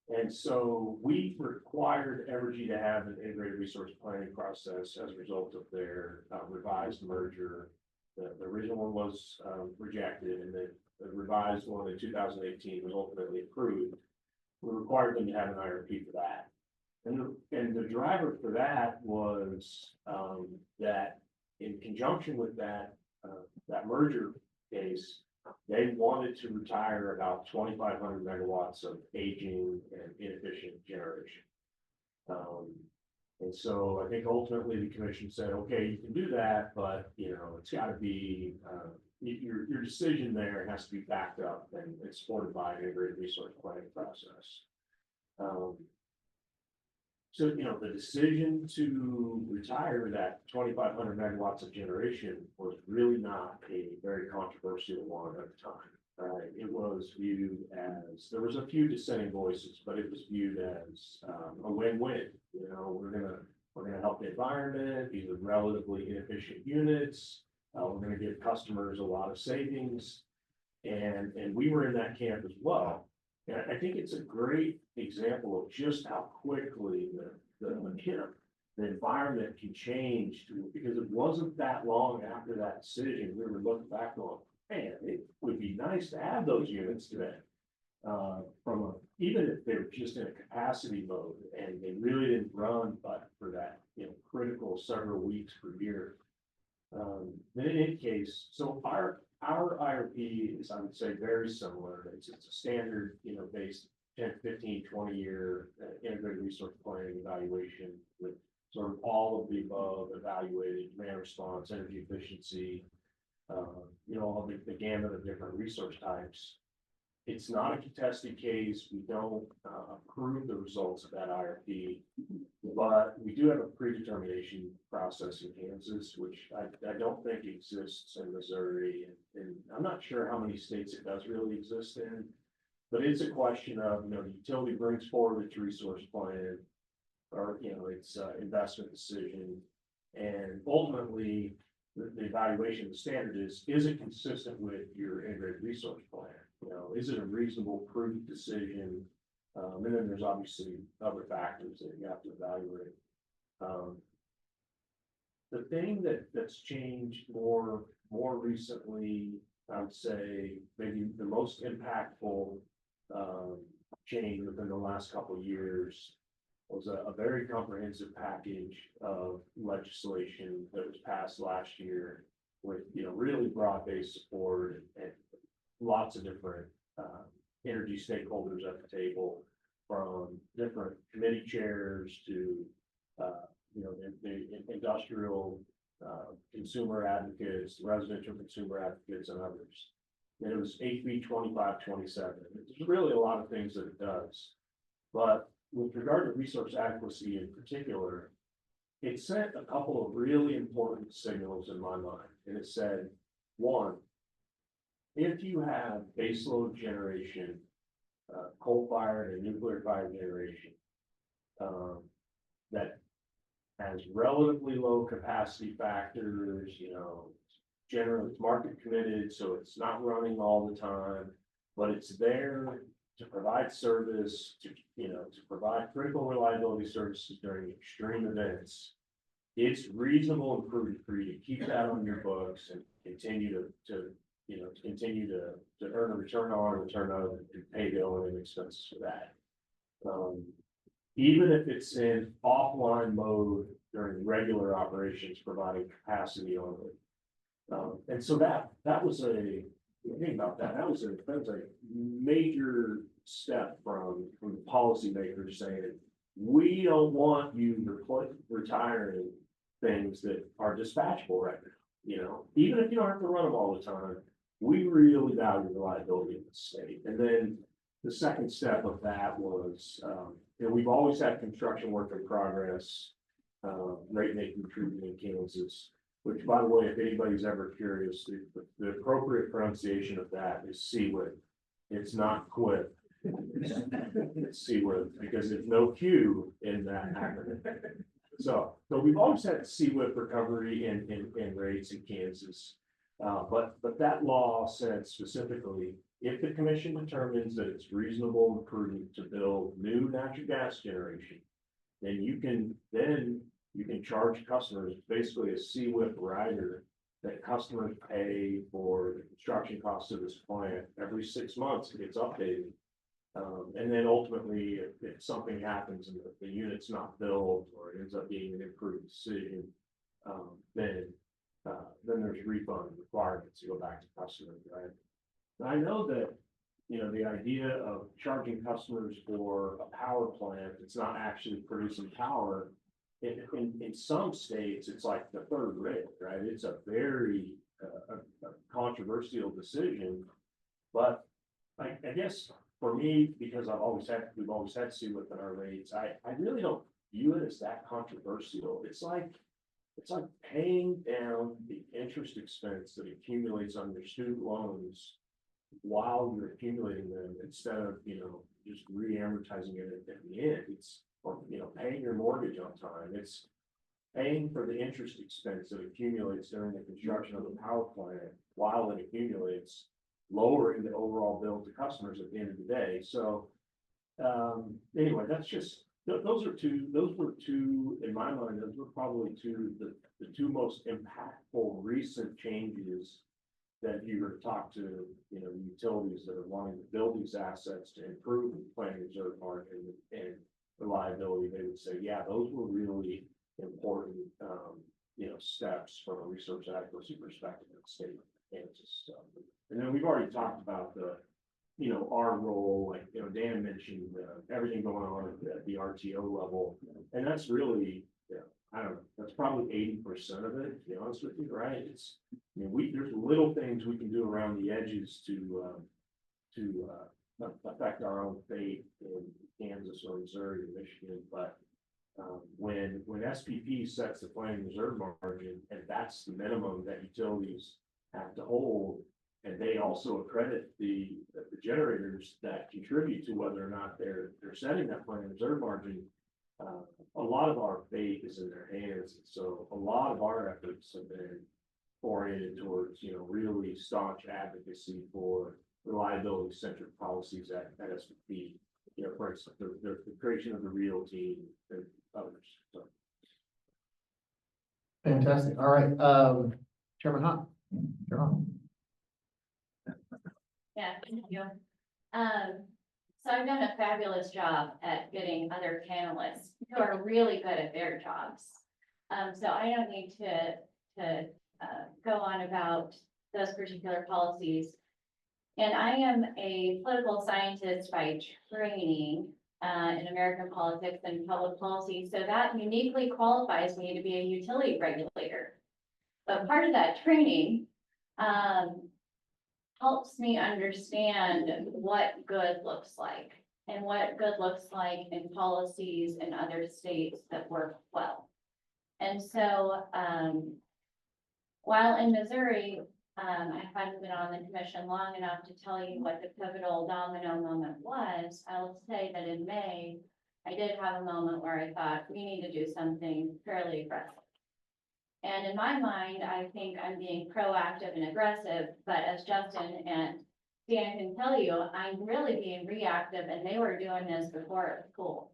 Speaker 4: And so we required Evergy to have an integrated resource planning process as a result of their revised merger. The original one was rejected, and the revised one in 2018 was ultimately approved. We required them to have an IRP for that. And the driver for that was that in conjunction with that merger case, they wanted to retire about 2,500 megawatts of aging and inefficient generation. And so I think ultimately the commission said, okay, you can do that, but it's got to be your decision there has to be backed up and it's supported by an integrated resource planning process. So, the decision to retire that 2,500 megawatts of generation was really not a very controversial one at the time. It was viewed as, there was a few dissenting voices, but it was viewed as a win-win. We're gonna help the environment. These are relatively inefficient units. We're gonna give customers a lot of savings, and we were in that camp as well. And I think it's a great example of just how quickly the environment can change, because it wasn't that long after that decision, we were looking back on, man, it would be nice to have those units today. Even if they were just in a capacity mode and they really didn't run, but for that, critical several weeks per year. In any case, so our IRP is, I would say, very similar. It's a standard, based 10, 15, 20 year integrated resource planning evaluation with sort of all of the above evaluated demand response, energy efficiency, all the gamut of different resource types. It's not a contested case. We don't approve the results of that IRP, but we do have a predetermination process in Kansas, which I don't think exists in Missouri. And I'm not sure how many states it does really exist in, but it's a question of, the utility brings forward its resource plan or, its investment decision. And ultimately, the evaluation of the standard is it consistent with your integrated resource plan? Is it a reasonable, prudent decision? And then there's obviously other factors that you have to evaluate. The thing that's changed more recently, I would say maybe the most impactful change within the last couple of years was a very comprehensive package of legislation that was passed last year with, really broad-based support and lots of different energy stakeholders at the table, from different committee chairs to, the industrial consumer advocates, residential consumer advocates, and others. And it was HB 2527. There's really a lot of things that it does, but with regard to resource adequacy in particular, it sent a couple of really important signals in my mind. And it said, one, if you have baseload generation, coal-fired and nuclear-fired generation, that has relatively low capacity factors, generally it's market committed, so it's not running all the time, but it's there to provide service, to provide critical reliability services during extreme events. It's reasonable and prudent for you to keep that on your books and continue to earn a return on, return of, and pay the O&M expenses for that. Even if it's in offline mode during regular operations, providing capacity only. And so that was think about that. That was a major step from the policymakers saying, we don't want you retiring things that are dispatchable right now. Even if you don't have to run them all the time, we really value reliability in the state. And then the second step of that was, we've always had construction work in progress, rate making treatment in Kansas, which, by the way, if anybody's ever curious, the appropriate pronunciation of that is CWIP. It's not quit. It's CWIP, because there's no Q in that acronym. So we've always had CWIP recovery in rates in Kansas. But that law said specifically, if the commission determines that it's reasonable and prudent to build new natural gas generation, then you can charge customers basically a CWIP rider that customers pay for the construction costs of this plant every 6 months. It gets updated. And then ultimately, if something happens and the unit's not built or it ends up being an improved decision, then there's refund requirements to go back to customers, right? And I know that, the idea of charging customers for a power plant that's not actually producing power, in some states, it's like the third rate, right? It's a very a controversial decision, but I guess for me, because we've always had CWIP in our rates, I really don't view it as that controversial. It's like paying down the interest expense that accumulates on your student loans while you're accumulating them, instead of, just re-amortizing it at the end. Or paying your mortgage on time. It's paying for the interest expense that accumulates during the construction of the power plant while it accumulates, lowering the overall bill to customers at the end of the day. So anyway, that's just, those were two, in my mind, those were probably the two most impactful recent changes that you were to talk to, utilities that are wanting to build these assets to improve the planning reserve margin and reliability. They would say, yeah, those were really important, steps from a resource adequacy perspective in the state of Kansas. And then we've already talked about our role, like, Dan mentioned, everything going on at the RTO level. And that's really, I don't know, that's probably 80% of it, to be honest with you, right? There's little things we can do around the edges to affect our own fate in Kansas or Missouri or Michigan, but when SPP sets the planning reserve margin, and that's the minimum that utilities have to hold, and they also accredit the generators that contribute to whether or not they're setting that planning reserve margin, a lot of our fate is in their hands. So a lot of our efforts have been oriented towards, really staunch advocacy for reliability centric policies at SPP. For instance, the creation of the REAL team and others. So.
Speaker 3: Fantastic. All right. Chairman Hahn. You're on.
Speaker 1: Yeah, thank you. So I've done a fabulous job at getting other panelists who are really good at their jobs. So I don't need to go on about those particular policies. And I am a political scientist by training in American politics and public policy. So that uniquely qualifies me to be a utility regulator. But part of that training helps me understand what good looks like and what good looks like in policies in other states that work well. And so while in Missouri, I haven't been on the commission long enough to tell you what the pivotal domino moment was. I'll say that in May, I did have a moment where I thought we need to do something fairly aggressive. And in my mind, I think I'm being proactive and aggressive, but as Justin and Dan can tell you, I'm really being reactive, and they were doing this before it was cool.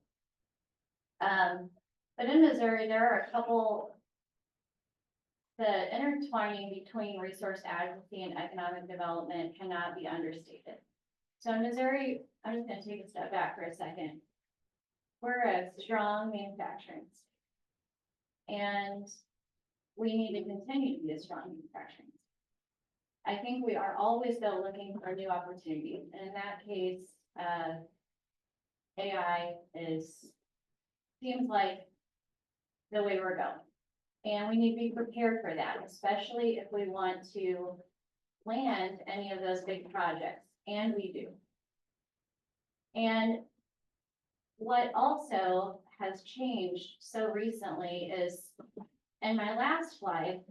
Speaker 1: But in Missouri, there are a couple. The intertwining between resource adequacy and economic development cannot be understated. So in Missouri, I'm just going to take a step back for a second. We're a strong manufacturing state, and we need to continue to be a strong manufacturing state. I think we are always, though, looking for new opportunities. And in that case, AI seems like the way we're going. And we need to be prepared for that, especially if we want to land any of those big projects, and we do. And what also has changed so recently is, in my last slide,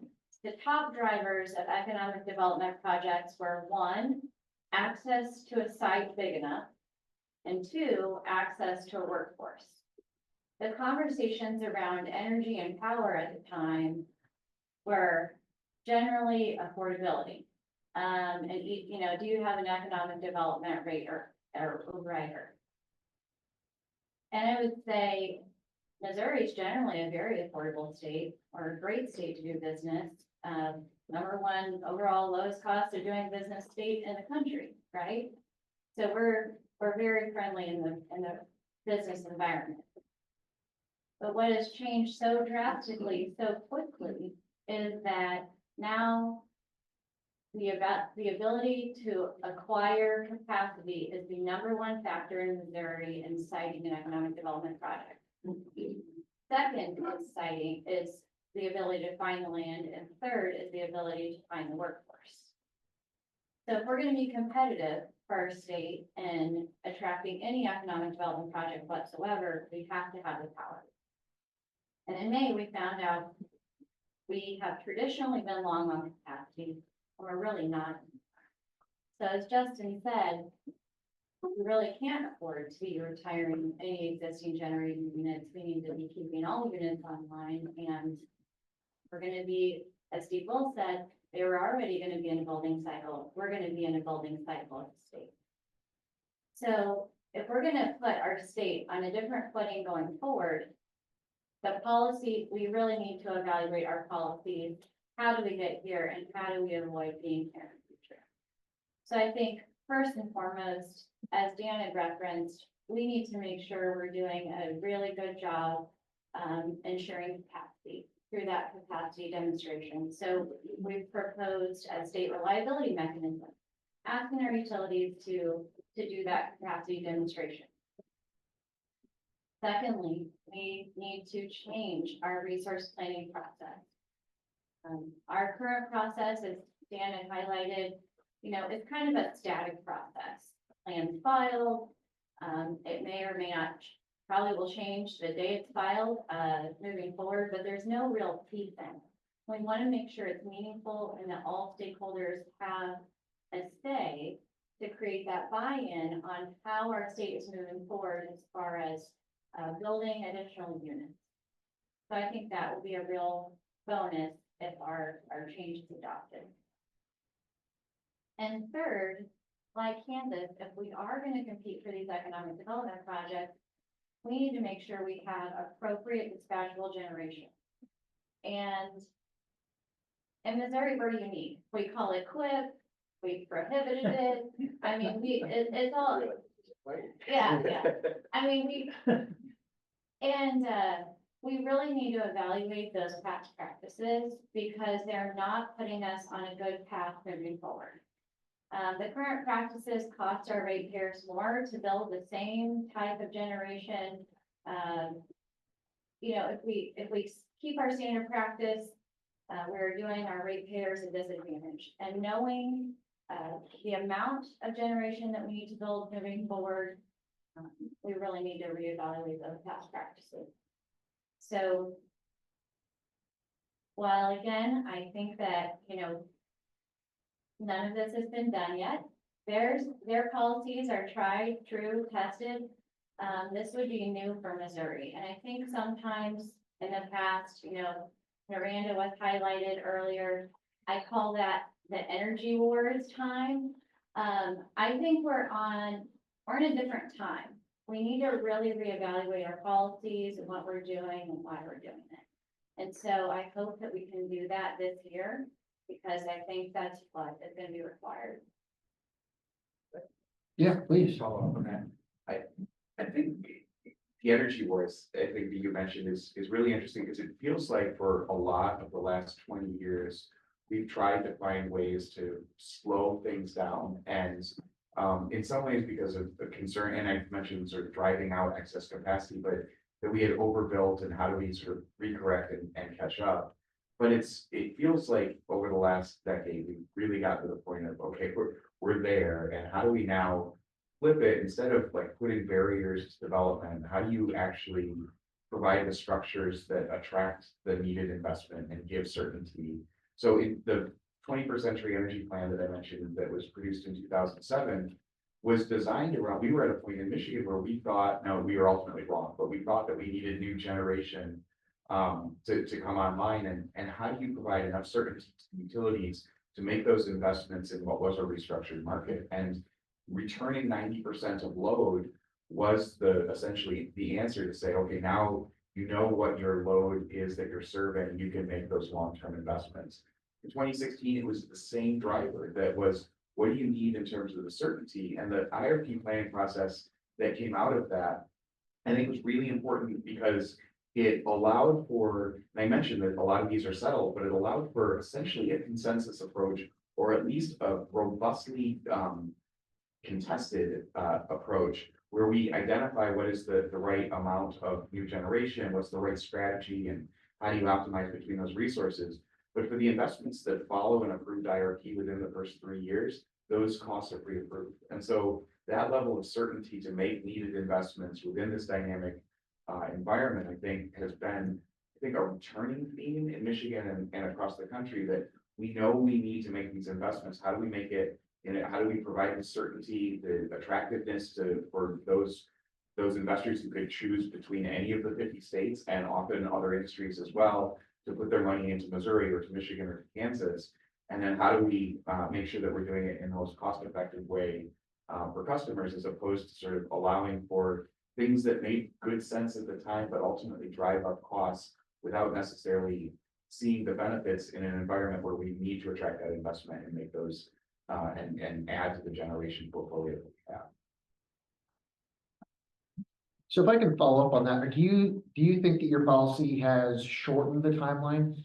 Speaker 1: the top drivers of economic development projects were 1, access to a site big enough, and 2, access to a workforce. the conversations around energy and power at the time were generally affordability. And you know, do you have an economic development rate or rider? And I would say Missouri is generally a very affordable state or a great state to do business. Number one overall lowest cost of doing business state in the country, right? So we're very friendly in the business environment. But what has changed so drastically, so quickly, is that now the ability to acquire capacity is the number one factor in Missouri in citing an economic development project. Second is citing is the ability to find the land, and third is the ability to find the workforce. So if we're going to be competitive for our state and attracting any economic development project whatsoever, we have to have the power. And in May, we found out we have traditionally been long on capacity, and we're really not. So as Justin said, we really can't afford to be retiring any existing generating units. We need to be keeping all units online, and we're going to be, as Steve Bull said, they were already going to be in a building cycle. We're going to be in a building cycle at the state. So if we're going to put our state on a different footing going forward, the policy, we really need to evaluate our policies. How do we get here, and how do we avoid being here in the future? So I think first and foremost, as Dan had referenced, we need to make sure we're doing a really good job ensuring capacity through that capacity demonstration. So we've proposed a state reliability mechanism, asking our utilities to do that capacity demonstration. Secondly, we need to change our resource planning process. Our current process, as Dan had highlighted, you know, it's kind of a static process. Plans filed, it may or may not, probably will change the day it's filed, moving forward, but there's no real teeth in. We want to make sure it's meaningful and that all stakeholders have a say to create that buy-in on how our state is moving forward as far as building additional units. So I think that will be a real bonus if our change is adopted. And third, like Kansas, if we are going to compete for these economic development projects, we need to make sure we have appropriate dispatchable generation. And in Missouri, we're unique. We call it QUIP. We prohibited it. I mean, it's all, yeah. I mean, we really need to evaluate those past practices because they're not putting us on a good path moving forward. The current practices cost our ratepayers more to build the same type of generation. You know, if we keep our standard practice, we're doing our ratepayers a disadvantage. And knowing the amount of generation that we need to build moving forward, we really need to reevaluate those past practices. So while again, I think that, you know, none of this has been done yet. Their policies are tried, true, tested. This would be new for Missouri. And I think sometimes in the past, you know, Miranda was highlighted earlier. I call that the energy wars time. I think we're in a different time. We need to really reevaluate our policies and what we're doing and why we're doing it. And so I hope that we can do that this year, because I think that's what is going to be required.
Speaker 3: Yeah, please.
Speaker 2: Follow up on that. I think the energy wars, I think that you mentioned is really interesting because it feels like for a lot of the last 20 years, we've tried to find ways to slow things down. And in some ways because of the concern, and I've mentioned sort of driving out excess capacity, but that we had overbuilt and how do we sort of recorrect and catch up. But it feels like over the last decade, we've really got to the point of, okay, we're there, and how do we now flip it instead of like putting barriers to development? How do you actually provide the structures that attract the needed investment and give certainty? So in the 21st Century Energy Plan that I mentioned that was produced in 2007, was designed around, we were at a point in Michigan where we thought, no, we were ultimately wrong, but we thought that we needed new generation to come online, and how do you provide enough certainty to utilities to make those investments in what was a restructured market? And returning 90% of load was essentially the answer to say, okay, now you know what your load is that you're serving, you can make those long-term investments. In 2016, it was the same driver that was, what do you need in terms of the certainty? And the IRP planning process that came out of that, I think was really important because it allowed for, and I mentioned that a lot of these are settled, but it allowed for essentially a consensus approach, or at least a robustly contested approach, where we identify what is the right amount of new generation, what's the right strategy, and how do you optimize between those resources. But for the investments that follow an approved IRP within the first 3 years, those costs are pre-approved. And so that level of certainty to make needed investments within this dynamic environment, I think, has been, a returning theme in Michigan and across the country, that we know we need to make these investments. How do we make it, how do we provide the certainty, the attractiveness for those investors who could choose between any of the 50 states, and often other industries as well, to put their money into Missouri or to Michigan or to Kansas? And then how do we make sure that we're doing it in the most cost-effective way for customers, as opposed to sort of allowing for things that made good sense at the time, but ultimately drive up costs without necessarily seeing the benefits in an environment where we need to attract that investment and make those and add to the generation portfolio that we have.
Speaker 3: So if I can follow up on that, do you think that your policy has shortened the timeline?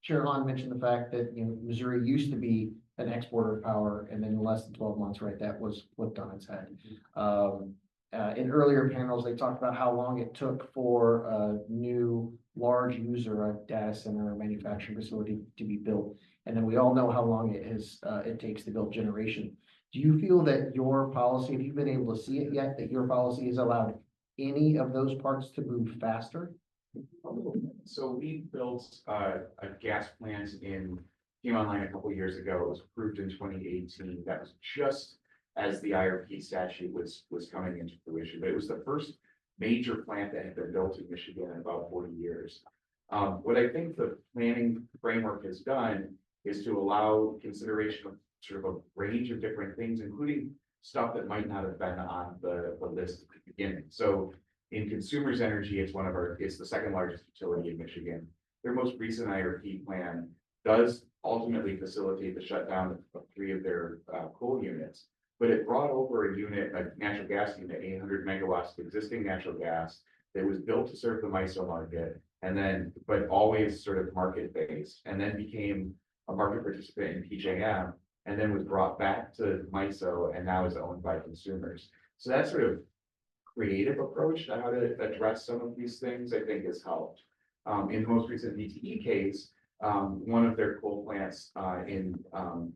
Speaker 3: Chair Hahn mentioned the fact that, Missouri used to be an exporter of power, and then in less than 12 months, right, that was flipped on its head. In earlier panels, they talked about how long it took for a new large user, a data center or manufacturing facility, to be built. And then we all know how long it takes to build generation. Do you feel that your policy, have you been able to see it yet, that your policy has allowed any of those parts to move faster?
Speaker 2: So we built a gas plant came online a couple of years ago. It was approved in 2018. That was just as the IRP statute was coming into fruition. But it was the first major plant that had been built in Michigan in about 40 years. What I think the planning framework has done is to allow consideration of sort of a range of different things, including stuff that might not have been on the list at the beginning. So in consumers energy, it's the second largest utility in Michigan. Their most recent IRP plan does ultimately facilitate the shutdown of 3 of their coal units, but it brought over a natural gas unit, 800 megawatts of existing natural gas that was built to serve the MISO market, but always sort of market based, and then became a market participant in PJM, and then was brought back to MISO and now is owned by consumers. So that sort of creative approach to how to address some of these things, I think, has helped. In the most recent DTE case, one of their coal plants in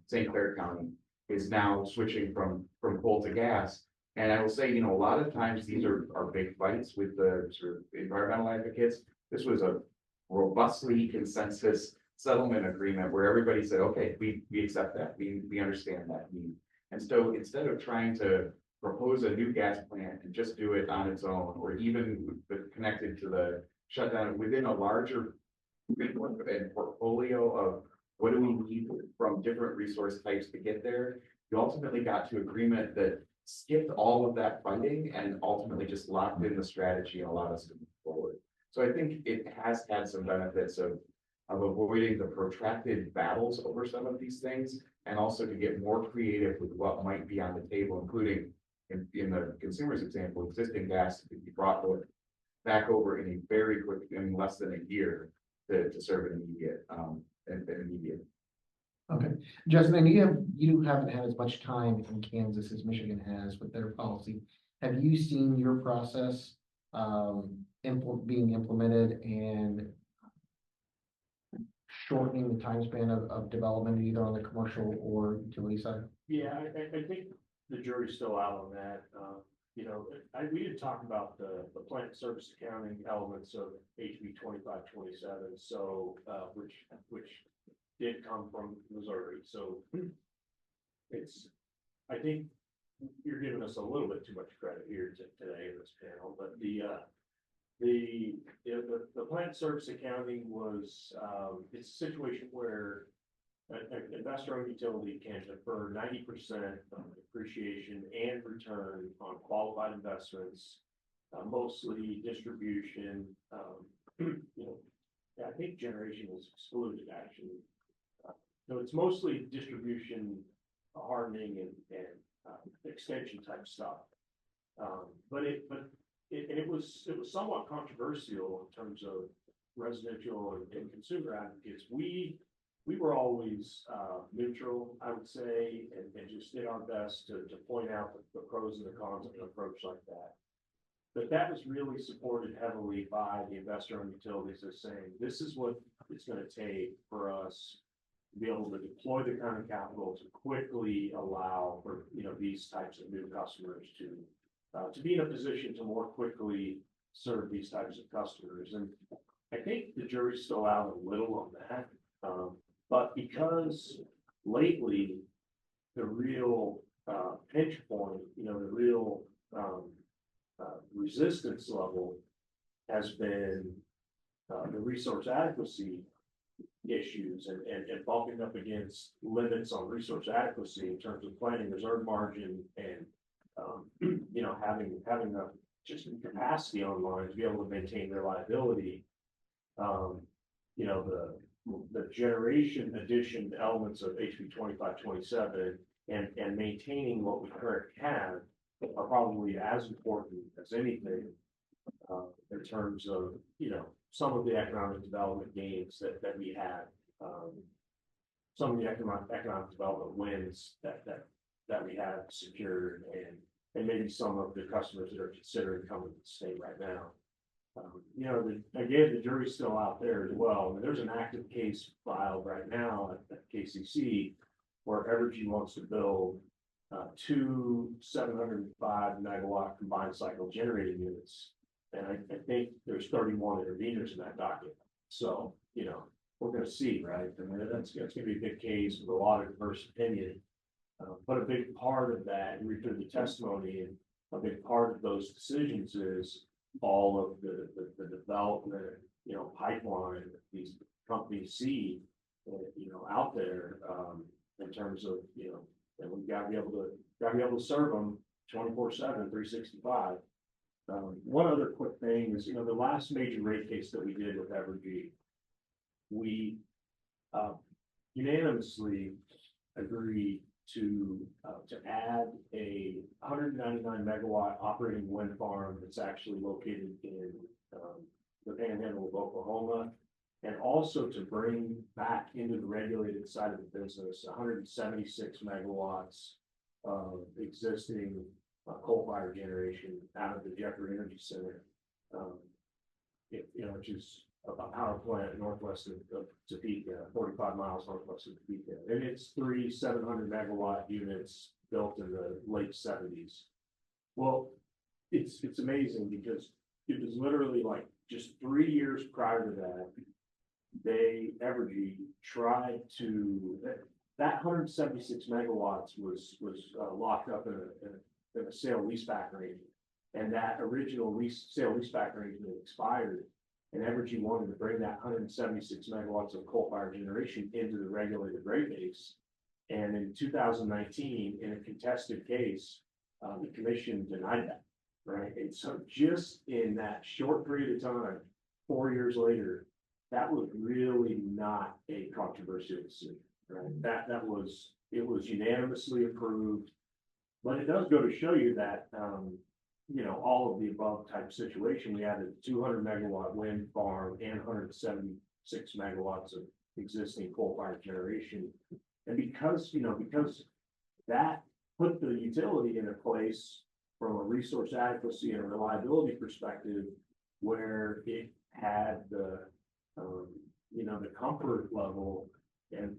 Speaker 2: St. Clair County is now switching from coal to gas. And I will say, a lot of times these are big fights with the sort of environmental advocates. This was a robustly consensus settlement agreement where everybody said, okay, we accept that, we understand that need. And so instead of trying to propose a new gas plant and just do it on its own, or even connected to the shutdown within a larger portfolio of what do we need from different resource types to get there, you ultimately got to agreement that skipped all of that funding and ultimately just locked in the strategy and allowed us to move forward. So I think it has had some benefits of avoiding the protracted battles over some of these things, and also to get more creative with what might be on the table, including in the consumer's example, existing gas to be brought back over in a very quick, in less than a year, to serve an immediate.
Speaker 3: Okay, Justin, and you haven't had as much time in Kansas as Michigan has with their policy. Have you seen your process being implemented and shortening the time span of development, either on the commercial or utility side?
Speaker 4: Yeah, I think the jury's still out on that. We had talked about the plant service accounting elements of HB 2527, so which did come from Missouri. So it's I think you're giving us a little bit too much credit here today in this panel, but the plant service accounting was, it's a situation where an investor-owned utility can defer 90% of depreciation and return on qualified investments, mostly distribution, you know, I think generation is excluded actually. So it's mostly distribution, hardening and extension type stuff. But it was somewhat controversial in terms of residential and consumer advocates. We were always neutral, I would say, and just did our best to point out the pros and the cons of an approach like that. But that was really supported heavily by the investor-owned utilities as saying, this is what it's going to take for us to be able to deploy the kind of capital to quickly allow for, you know, these types of new customers to be in a position to more quickly serve these types of customers. And I think the jury's still out a little on that. But because lately the real pinch point, you know, the real resistance level has been the resource adequacy issues and bumping up against limits on resource adequacy in terms of planning reserve margin and you know, having a just capacity online to be able to maintain reliability. You know, the generation addition elements of HB 2527 and maintaining what we currently have are probably as important as anything in terms of, you know, some of the economic development gains that we had, some of the economic development wins that we have secured, and maybe some of the customers that are considering coming to the state right now. You know, again, the jury's still out there as well. I mean, there's an active case filed right now at KCC where Evergy wants to build 2 705 megawatt combined cycle generating units. And I think there's 31 interveners in that docket. So, you know, we're going to see, right? I mean, that's going to be a big case with a lot of diverse opinion. But a big part of that, you read through the testimony, and a big part of those decisions is all of the development, you know, pipeline that these companies see, you know, out there in terms of, you know, and we've got to be able to serve them 24/7, 365. One other quick thing is, you know, the last major rate case that we did with Evergy, we unanimously agreed to add a 199 megawatt operating wind farm that's actually located in the Panhandle of Oklahoma, and also to bring back into the regulated side of the business 176 megawatts of existing coal-fired generation out of the Jeffrey Energy Center, you know, which is a power plant northwest of Topeka, 45 miles northwest of Topeka. And it's 3 700 megawatt units built in the late 70s. Well, it's amazing because it was literally like just 3 years prior to that, Evergy tried to, that 176 megawatts was locked up in a sale leaseback arrangement. And that original sale leaseback arrangement expired. And Evergy wanted to bring that 176 megawatts of coal-fired generation into the regulated rate base. And in 2019, in a contested case, the commission denied that, right? And so just in that short period of time, 4 years later, that was really not a controversial decision, right? It was unanimously approved. But it does go to show you that, you know, all of the above type situation, we had a 200 megawatt wind farm and 176 megawatts of existing coal-fired generation. And because that put the utility in a place from a resource adequacy and reliability perspective where it had the, you know, the comfort level and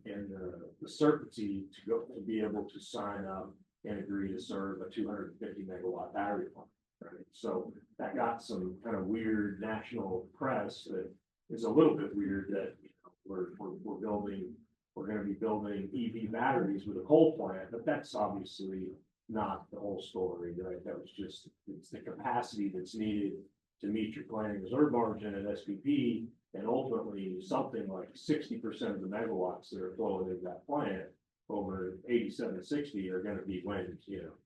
Speaker 4: the certainty to be able to sign up and agree to serve a 250 megawatt battery plant. Right. So that got some kind of weird national press that is a little bit weird that, you know, we're building we're gonna be building EV batteries with a coal plant, but that's obviously not the whole story, right? That was just, it's the capacity that's needed to meet your planning reserve margin at SPP, and ultimately something like 60% of the megawatts that are flowing into that plant over 8760 are gonna be wind,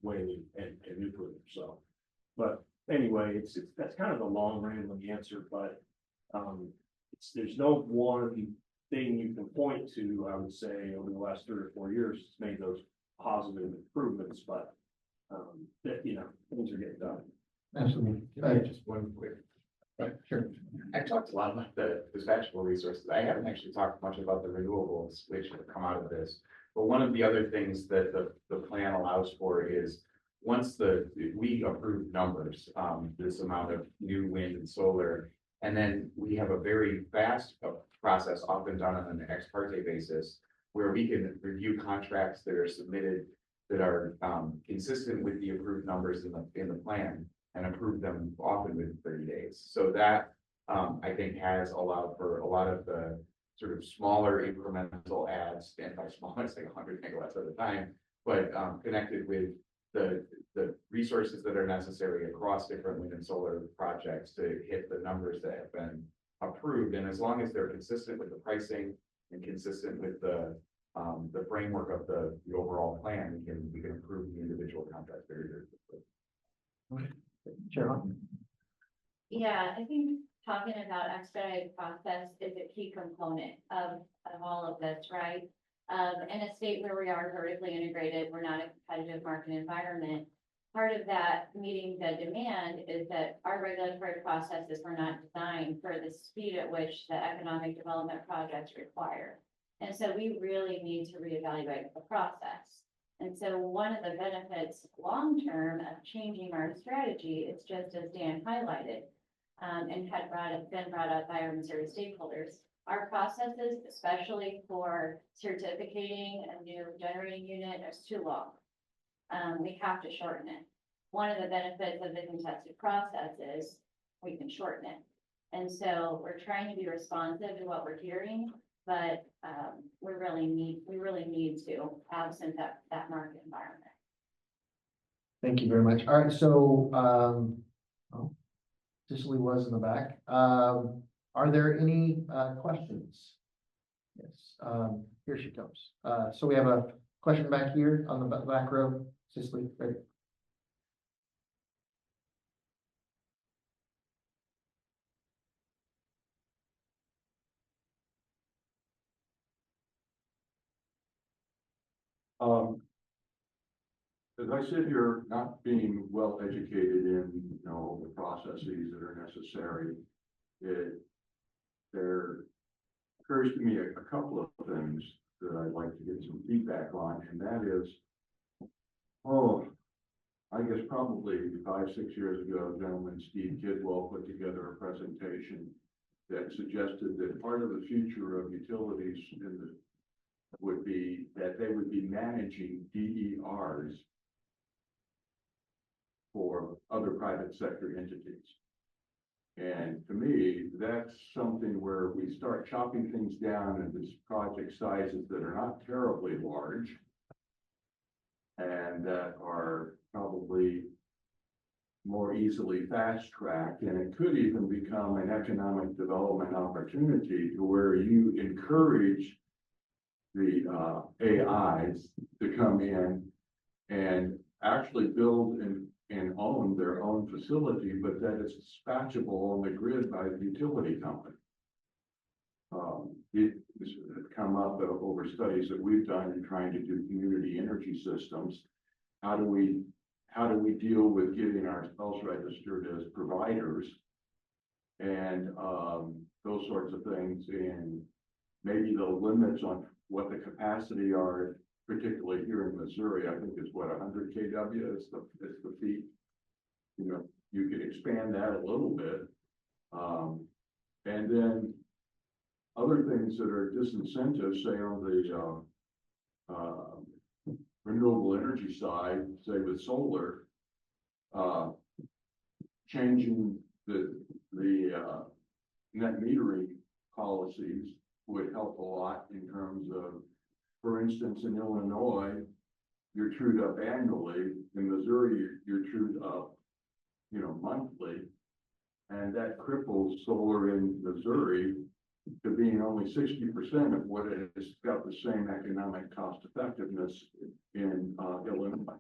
Speaker 4: wind and nuclear, so. But anyway, that's kind of a long rambling answer, but, there's no one thing you can point to, I would say, over the last 3 or 4 years, it's made those positive improvements, but, that, things are getting done.
Speaker 3: Absolutely.
Speaker 2: Just one quick.
Speaker 3: Sure.
Speaker 2: I talked a lot about the dispatchable resources. I haven't actually talked much about the renewables which have come out of this. But one of the other things that the plan allows for is once we approve numbers, this amount of new wind and solar, and then we have a very fast process often done on an ex parte basis where we can review contracts that are submitted that are consistent with the approved numbers in the plan and approve them often within 30 days. So that I think has allowed for a lot of the sort of smaller incremental adds, and by small, it's like 100 megawatts at a time, but connected with the resources that are necessary across different wind and solar projects to hit the numbers that have been approved. And as long as they're consistent with the pricing and consistent with the framework of the overall plan, we can approve the individual contracts very, very quickly.
Speaker 3: Sure.
Speaker 1: Yeah, I think talking about expedited process is a key component of all of this, right? In a state where we are vertically integrated, we're not a competitive market environment. Part of that meeting the demand is that our regulatory processes were not designed for the speed at which the economic development projects require. And so we really need to reevaluate the process. And so one of the benefits long-term of changing our strategy is just as Dan highlighted, and had been brought up by our Missouri stakeholders. Our processes, especially for certificating a new generating unit, is too long. We have to shorten it. One of the benefits of the contested process is we can shorten it. And so we're trying to be responsive to what we're hearing, but we really need to, absent that market environment.
Speaker 3: Thank you very much. All right, so Cicely was in the back. Are there any questions? Yes, here she comes. So we have a question back here on the back row. Cicely, right?
Speaker 5: As I sit here, not being well educated in, the processes that are necessary, there occurs to me a couple of things that I'd like to get some feedback on, and that is, I guess probably 5-6 years ago, gentleman Steve Kidwell put together a presentation that suggested that part of the future of utilities would be that they would be managing DERs for other private sector entities. And to me, that's something where we start chopping things down into project sizes that are not terribly large and that are probably more easily fast-tracked, and it could even become an economic development opportunity to where you encourage the AIs to come in and actually build and own their own facility, but that it's dispatchable on the grid by the utility company. It's come up over studies that we've done in trying to do community energy systems. How do we deal with getting ourselves registered as providers and those sorts of things, and maybe the limits on what the capacity are, particularly here in Missouri. I think it's what 100 kW is the peak. You could expand that a little bit, and then other things that are disincentives, say on the renewable energy side, say with solar, changing the net metering policies would help a lot in terms of for instance, in Illinois, you're trued up annually. In Missouri, you're trued up, monthly. And that cripples solar in Missouri to being only 60% of what it has got the same economic cost effectiveness in Illinois.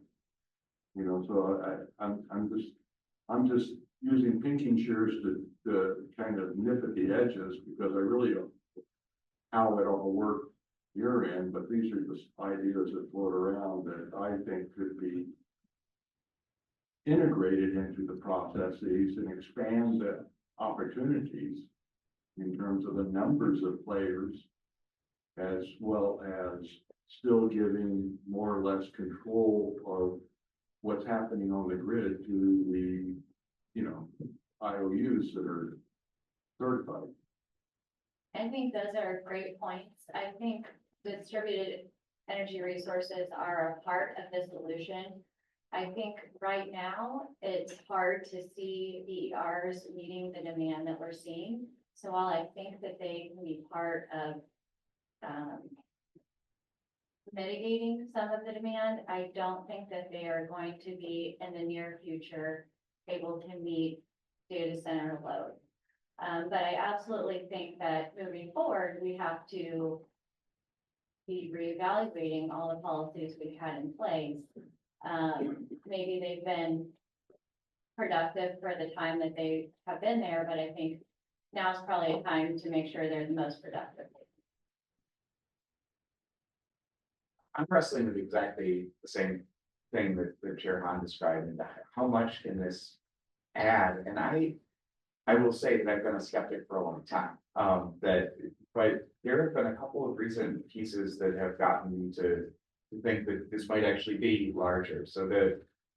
Speaker 5: So I'm just using pinking shears to kind of nip at the edges, because I really don't know how it all worked your end, but these are just ideas that float around that I think could be integrated into the processes and expand the opportunities in terms of the numbers of players, as well as still giving more or less control of what's happening on the grid to the, IOUs that are certified.
Speaker 1: I think those are great points. I think distributed energy resources are a part of the solution. I think right now it's hard to see DERs meeting the demand that we're seeing. So while I think that they can be part of mitigating some of the demand, I don't think that they are going to be in the near future able to meet data center load. But I absolutely think that moving forward, we have to be reevaluating all the policies we've had in place. Maybe they've been productive for the time that they have been there, but I think now's probably a time to make sure they're the most productive.
Speaker 2: I'm wrestling with exactly the same thing that Chair Hahn described, and how much can this add? And I will say that I've been a skeptic for a long time. But there have been a couple of recent pieces that have gotten me to think that this might actually be larger. So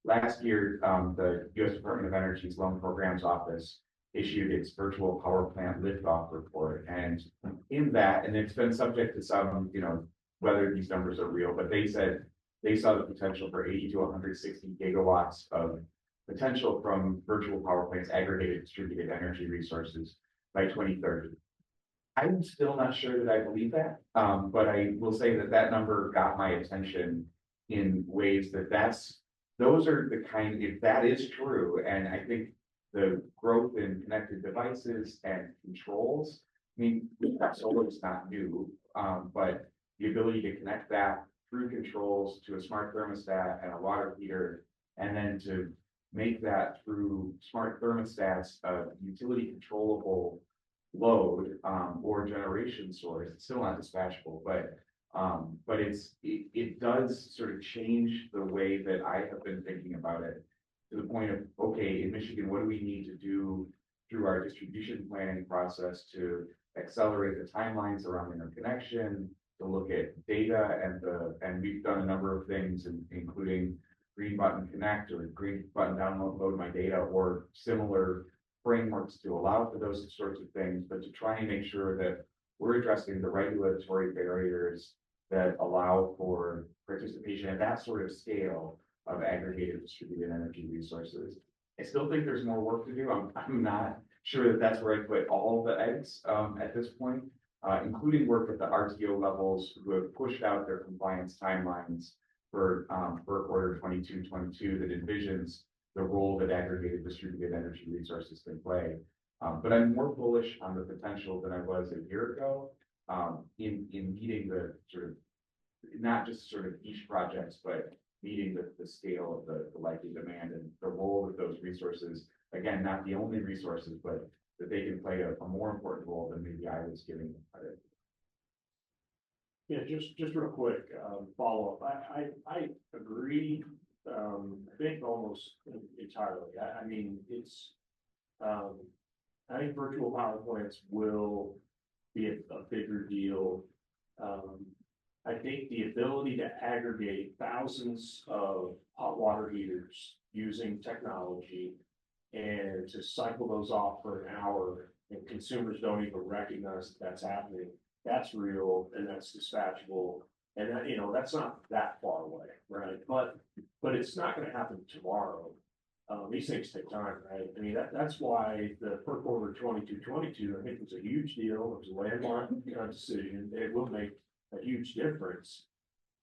Speaker 2: last year, the U.S. Department of Energy's Loan Programs Office issued its virtual power plant liftoff report. And in that, and it's been subject to some, whether these numbers are real, but they said they saw the potential for 80 to 160 gigawatts of potential from virtual power plants, aggregated distributed energy resources by 2030. I'm still not sure that I believe that, but I will say that number got my attention in ways those are the kind, if that is true, and I think the growth in connected devices and controls, solar is not new, but the ability to connect that through controls to a smart thermostat and a water heater, and then to make that through smart thermostats, utility controllable load or generation source. It's still not dispatchable, but it does sort of change the way that I have been thinking about it, to the point of, okay, in Michigan, what do we need to do through our distribution planning process to accelerate the timelines around interconnection, to look at data, and we've done a number of things, including Green Button Connect or Green Button Download My Data, or similar frameworks to allow for those sorts of things, but to try and make sure that we're addressing the regulatory barriers that allow for participation at that sort of scale of aggregated distributed energy resources. I still think there's more work to do. I'm not sure that that's where I put all the eggs at this point, including work at the RTO levels who have pushed out their compliance timelines for order 2222 that envisions the role that aggregated distributed energy resources can play. But I'm more bullish on the potential than I was a year ago in meeting the sort of, not just sort of niche projects, but meeting the scale of the likely demand and the role of those resources. Again, not the only resources, but that they can play a more important role than maybe I was giving them credit.
Speaker 4: Yeah, just real quick, follow up. I agree, I think almost entirely. I think virtual power plants will be a bigger deal. I think the ability to aggregate thousands of hot water heaters using technology and to cycle those off for an hour, and consumers don't even recognize that that's happening. That's real, and that's dispatchable, and that, that's not that far away, right? But it's not going to happen tomorrow. These things take time, right? That's why the FERC order 2222, I think, was a huge deal. It was a landmark decision. It will make a huge difference.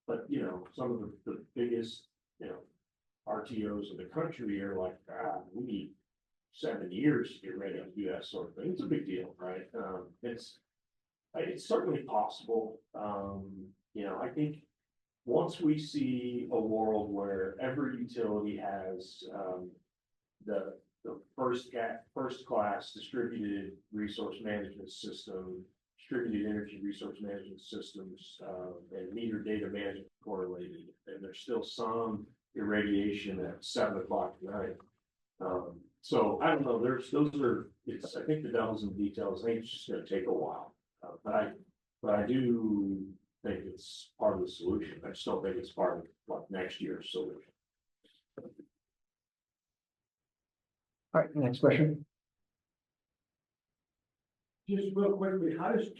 Speaker 4: But, you know, some of the biggest, you know, RTOs in the country are like, we need 7 years to get ready to do that sort of thing. It's a big deal, right? It's certainly possible. You know, I think once we see a world where every utility has, the first class distributed resource management system, distributed energy resource management systems, and meter data management correlated, and there's still some irradiation at 7 o'clock tonight. So I don't know, I think the devil's in the details. I think it's just gonna take a while. But I do think it's part of the solution. I just don't think it's part of like next year's solution.
Speaker 3: All right, next question.
Speaker 6: Just real quickly, how does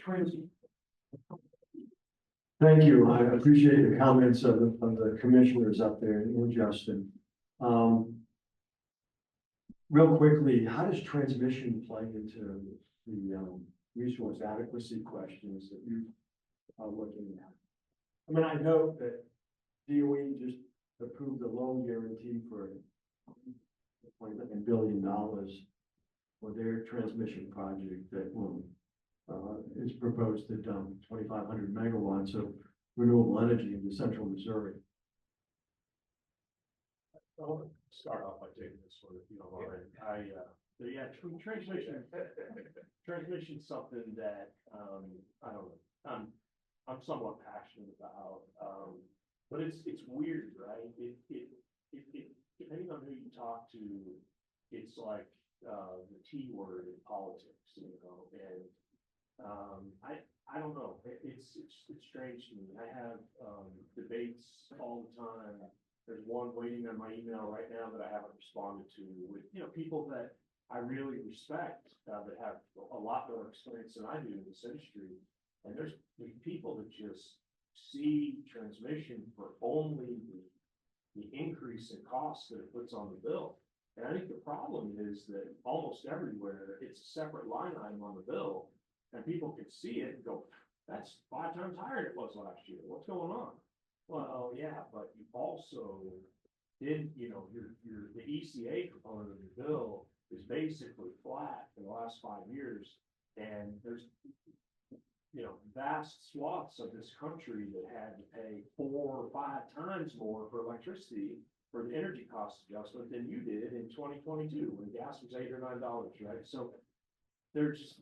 Speaker 6: Thank you. I appreciate the comments of the commissioners up there and Justin. Real quickly, how does transmission play into the resource adequacy questions that you are looking at? I mean, I know that DOE just approved a loan guarantee for $1 billion for their transmission project that will is proposed to dump 2,500 megawatts of renewable energy into central Missouri.
Speaker 4: I'll start off by taking this one, if you don't mind. Transmission's something that, I don't know, I'm somewhat passionate about. But it's weird, right? It depending on who you talk to, it's like, the T word in politics, you know, and, I don't know, it's strange to me. I have, debates all the time. There's one waiting on my email right now that I haven't responded to with, you know, people that I really respect, that have a lot more experience than I do in this industry. And there's people that just see transmission for only the increase in cost that it puts on the bill. And I think the problem is that almost everywhere, it's a separate line item on the bill, and people can see it and go, that's 5 times higher than it was last year. What's going on? Well, oh yeah, but you also did, you know, the ECA component of your bill is basically flat for the last 5 years. And there's, you know, vast swaths of this country that had to pay 4 or 5 times more for electricity for the energy cost adjustment than you did in 2022 when gas was $8 or $9, right? So there's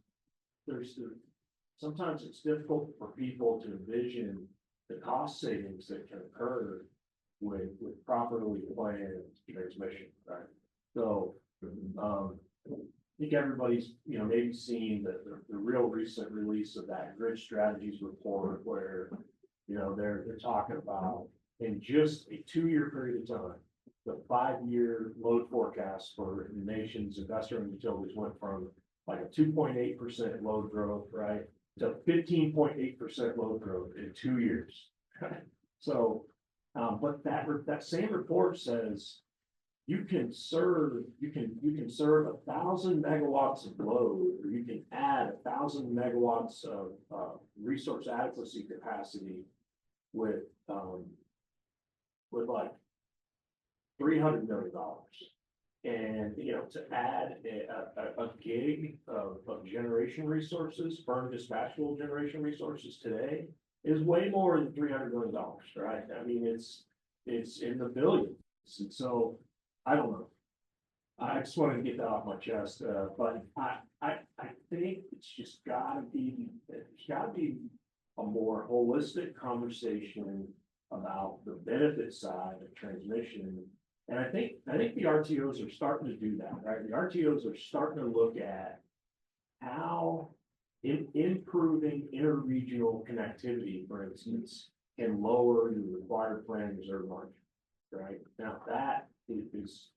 Speaker 4: sometimes it's difficult for people to envision the cost savings that can occur with properly planned transmission, right? So, I think everybody's, you know, maybe seen the real recent release of that grid strategies report where, you know, they're talking about in just a 2-year period of time, the 5-year load forecast for the nation's investor-owned utilities went from like a 2.8% load growth, right, to 15.8% load growth in 2 years. So, but that same report says you can serve 1,000 megawatts of load, or you can add 1,000 megawatts of resource adequacy capacity with like $300 million. And, you know, to add a gig of generation resources, firm dispatchable generation resources today is way more than $300 million, right? I mean, it's in the billions. And so I don't know. I just wanted to get that off my chest, but I think it's just gotta be a more holistic conversation about the benefit side of transmission. And I think the RTOs are starting to do that, right? The RTOs are starting to look at how improving interregional connectivity, for instance, can lower your required plan reserve margin, right? Now that is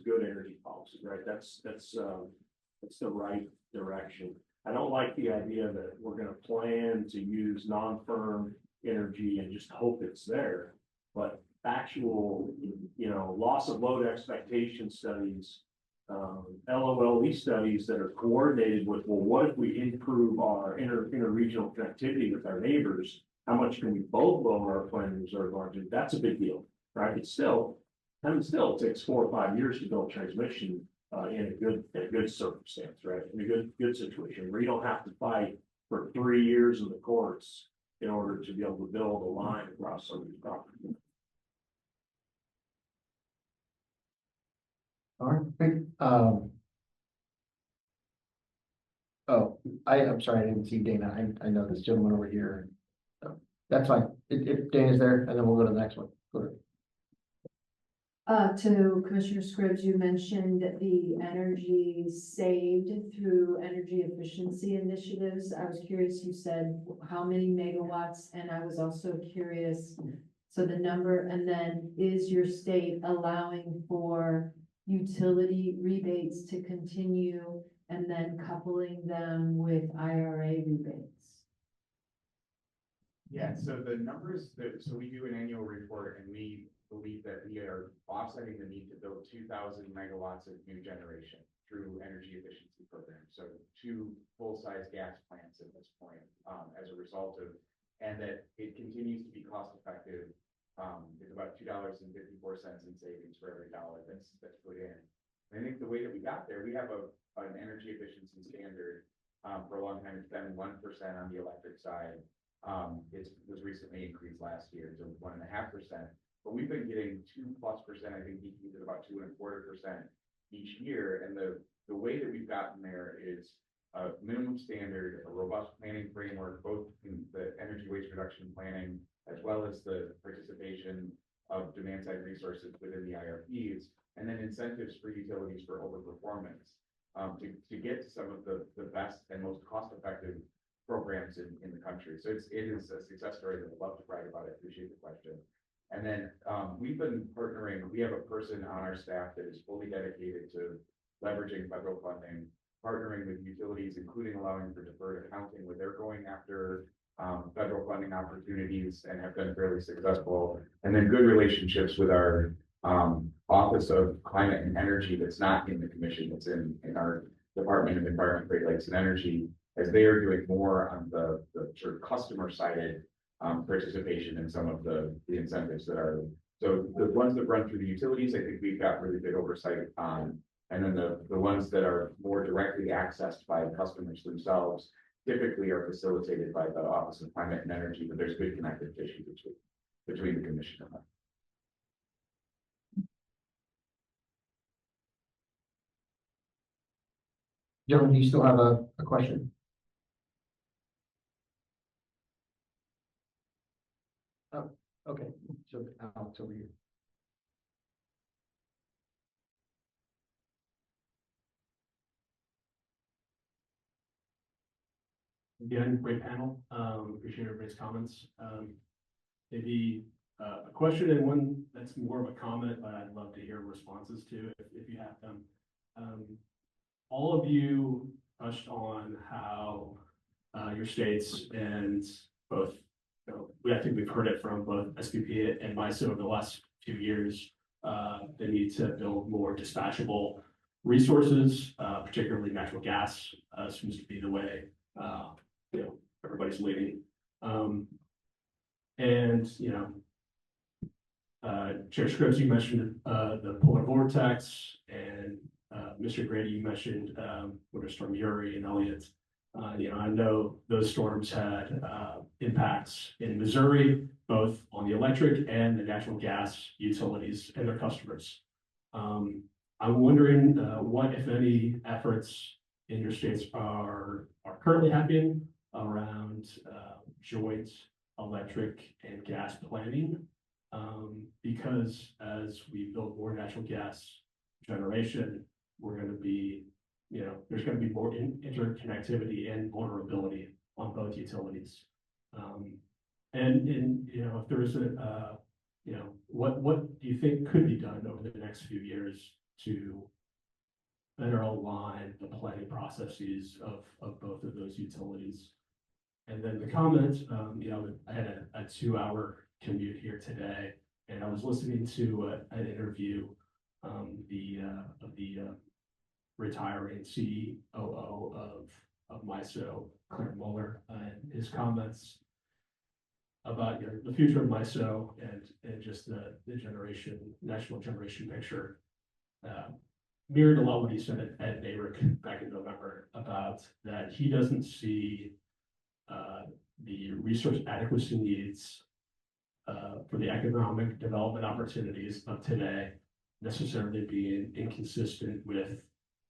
Speaker 4: good energy policy, right? That's the right direction. I don't like the idea that we're going to plan to use non-firm energy and just hope it's there, but actual, you know, loss of load expectation studies, LOLE studies that are coordinated with, well, what if we improve our interregional connectivity with our neighbors? how much can we both lower our planning reserve margin? That's a big deal, right? It's still, and it still takes 4 or 5 years to build transmission in a good circumstance, right? In a good situation where you don't have to fight for 3 years in the courts in order to be able to build a line across somebody's property.
Speaker 3: All right, oh, I'm sorry, I didn't see Dana. I know this gentleman over here. So, that's fine. If Dana's there, and then we'll go to the next one. Go ahead.
Speaker 7: To Commissioner Scribs, you mentioned the energy saved through energy efficiency initiatives. I was curious, you said how many megawatts, and I was also curious, so the number, and then is your state allowing for utility rebates to continue and then coupling them with IRA rebates?
Speaker 2: Yeah, so the numbers so we do an annual report and we believe that we are offsetting the need to build 2,000 megawatts of new generation through energy efficiency programs. So 2 full-size gas plants at this point, as a result of, and that it continues to be cost effective. It's about $2.54 in savings for every dollar that's put in. And I think the way that we got there, we have an energy efficiency standard. For a long time, it's been 1% on the electric side. It was recently increased last year to 1.5%, but we've been getting 2+%. I think DP's at about 2.25% each year. And the way that we've gotten there is a minimum standard, a robust planning framework, both in the energy waste reduction planning, as well as the participation of demand side resources within the IRPs, and then incentives for utilities for overperformance, to get to some of the best and most cost-effective programs in the country. So it is a success story that I'd love to brag about. I appreciate the question. And then we've been partnering. We have a person on our staff that is fully dedicated to leveraging federal funding, partnering with utilities, including allowing for deferred accounting, where they're going after federal funding opportunities and have been fairly successful. And then good relationships with our Office of Climate and Energy that's not in the commission, it's in our Department of Environment, Great Lakes and Energy, as they are doing more on the sort of customer-sided participation in some of the incentives that are. So the ones that run through the utilities, I think we've got really good oversight on. And then the ones that are more directly accessed by customers themselves typically are facilitated by the Office of Climate and Energy, but there's good connective tissue between the commission and that.
Speaker 3: Gentlemen, do you still have a question? Oh, okay, so Alex over here.
Speaker 8: Again, great panel. Appreciate everybody's comments. Maybe a question and one that's more of a comment, but I'd love to hear responses to if you have them. All of you touched on how your states and both, I think we've heard it from both SPP and MISO over the last few years, the need to build more dispatchable resources, particularly natural gas, seems to be the way everybody's leading. Chair Scripps, you mentioned the polar vortex, and Mr. Grady, you mentioned Winter Storm Uri and Elliott. I know those storms had impacts in Missouri, both on the electric and the natural gas utilities and their customers. I'm wondering what, if any, efforts in your states are currently happening around joint electric and gas planning, because as we build more natural gas generation, we're going to be, there's going to be more interconnectivity and vulnerability on both utilities. If there is what do you think could be done over the next few years to better align the planning processes of both of those utilities? And then the comment, I had a 2-hour commute here today, and I was listening to an interview of the retiring COO of MISO, Claire Muller, and his comments about, the future of MISO and just the national generation picture. Mirrored a lot what he said at NARIC back in November about that he doesn't see the resource adequacy needs for the economic development opportunities of today necessarily being inconsistent with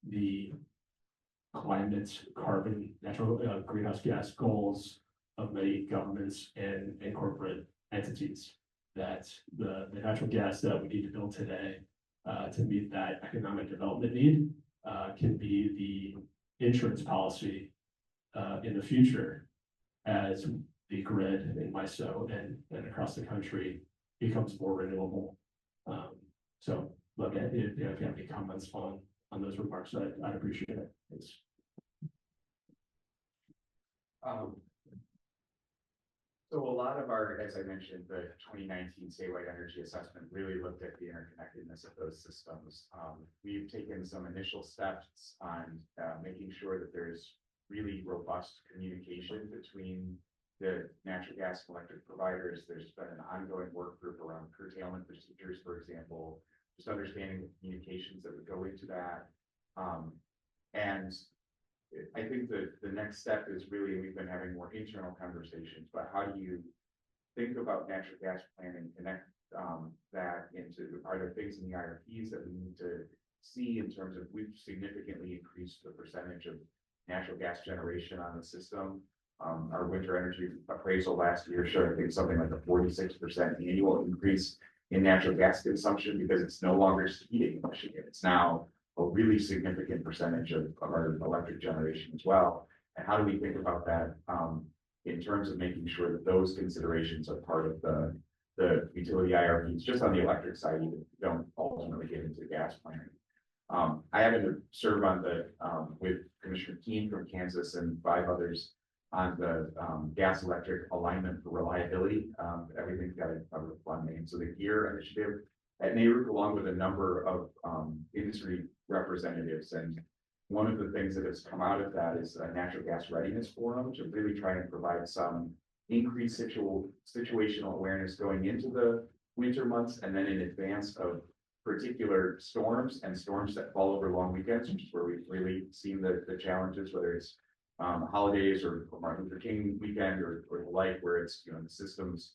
Speaker 8: the climate, carbon, natural greenhouse gas goals of many governments and corporate entities. That the natural gas that we need to build today to meet that economic development need can be the insurance policy in the future as the grid in MISO and across the country becomes more renewable. So look, if you have any comments on those remarks, I'd appreciate it. Thanks.
Speaker 2: So a lot of our, as I mentioned, the 2019 statewide energy assessment really looked at the interconnectedness of those systems. We've taken some initial steps on making sure that there's really robust communication between the natural gas and electric providers. There's been an ongoing work group around curtailment procedures, for example, just understanding the communications that would go into that. And I think that the next step is really, we've been having more internal conversations, but how do you think about natural gas planning, connect that into, are there things in the IRPs that we need to see in terms of, we've significantly increased the percentage of natural gas generation on the system. Our winter energy appraisal last year showed, I think, something like a 46% annual increase in natural gas consumption because it's no longer heating in Michigan. It's now a really significant percentage of our electric generation as well. And how do we think about that in terms of making sure that those considerations are part of the utility IRPs, just on the electric side, even if you don't ultimately get into gas planning. I happen to serve on the with Commissioner Keene from Kansas and 5 others on the gas electric alignment for reliability. Everything's got a fun name. So the GEAR initiative at NARUC, along with a number of industry representatives. And one of the things that has come out of that is a natural gas readiness forum to really try and provide some increased situational awareness going into the winter months and then in advance of particular storms and storms that fall over long weekends, which is where we've really seen the challenges, whether it's holidays or Martin Luther King weekend or the like, where it's, the systems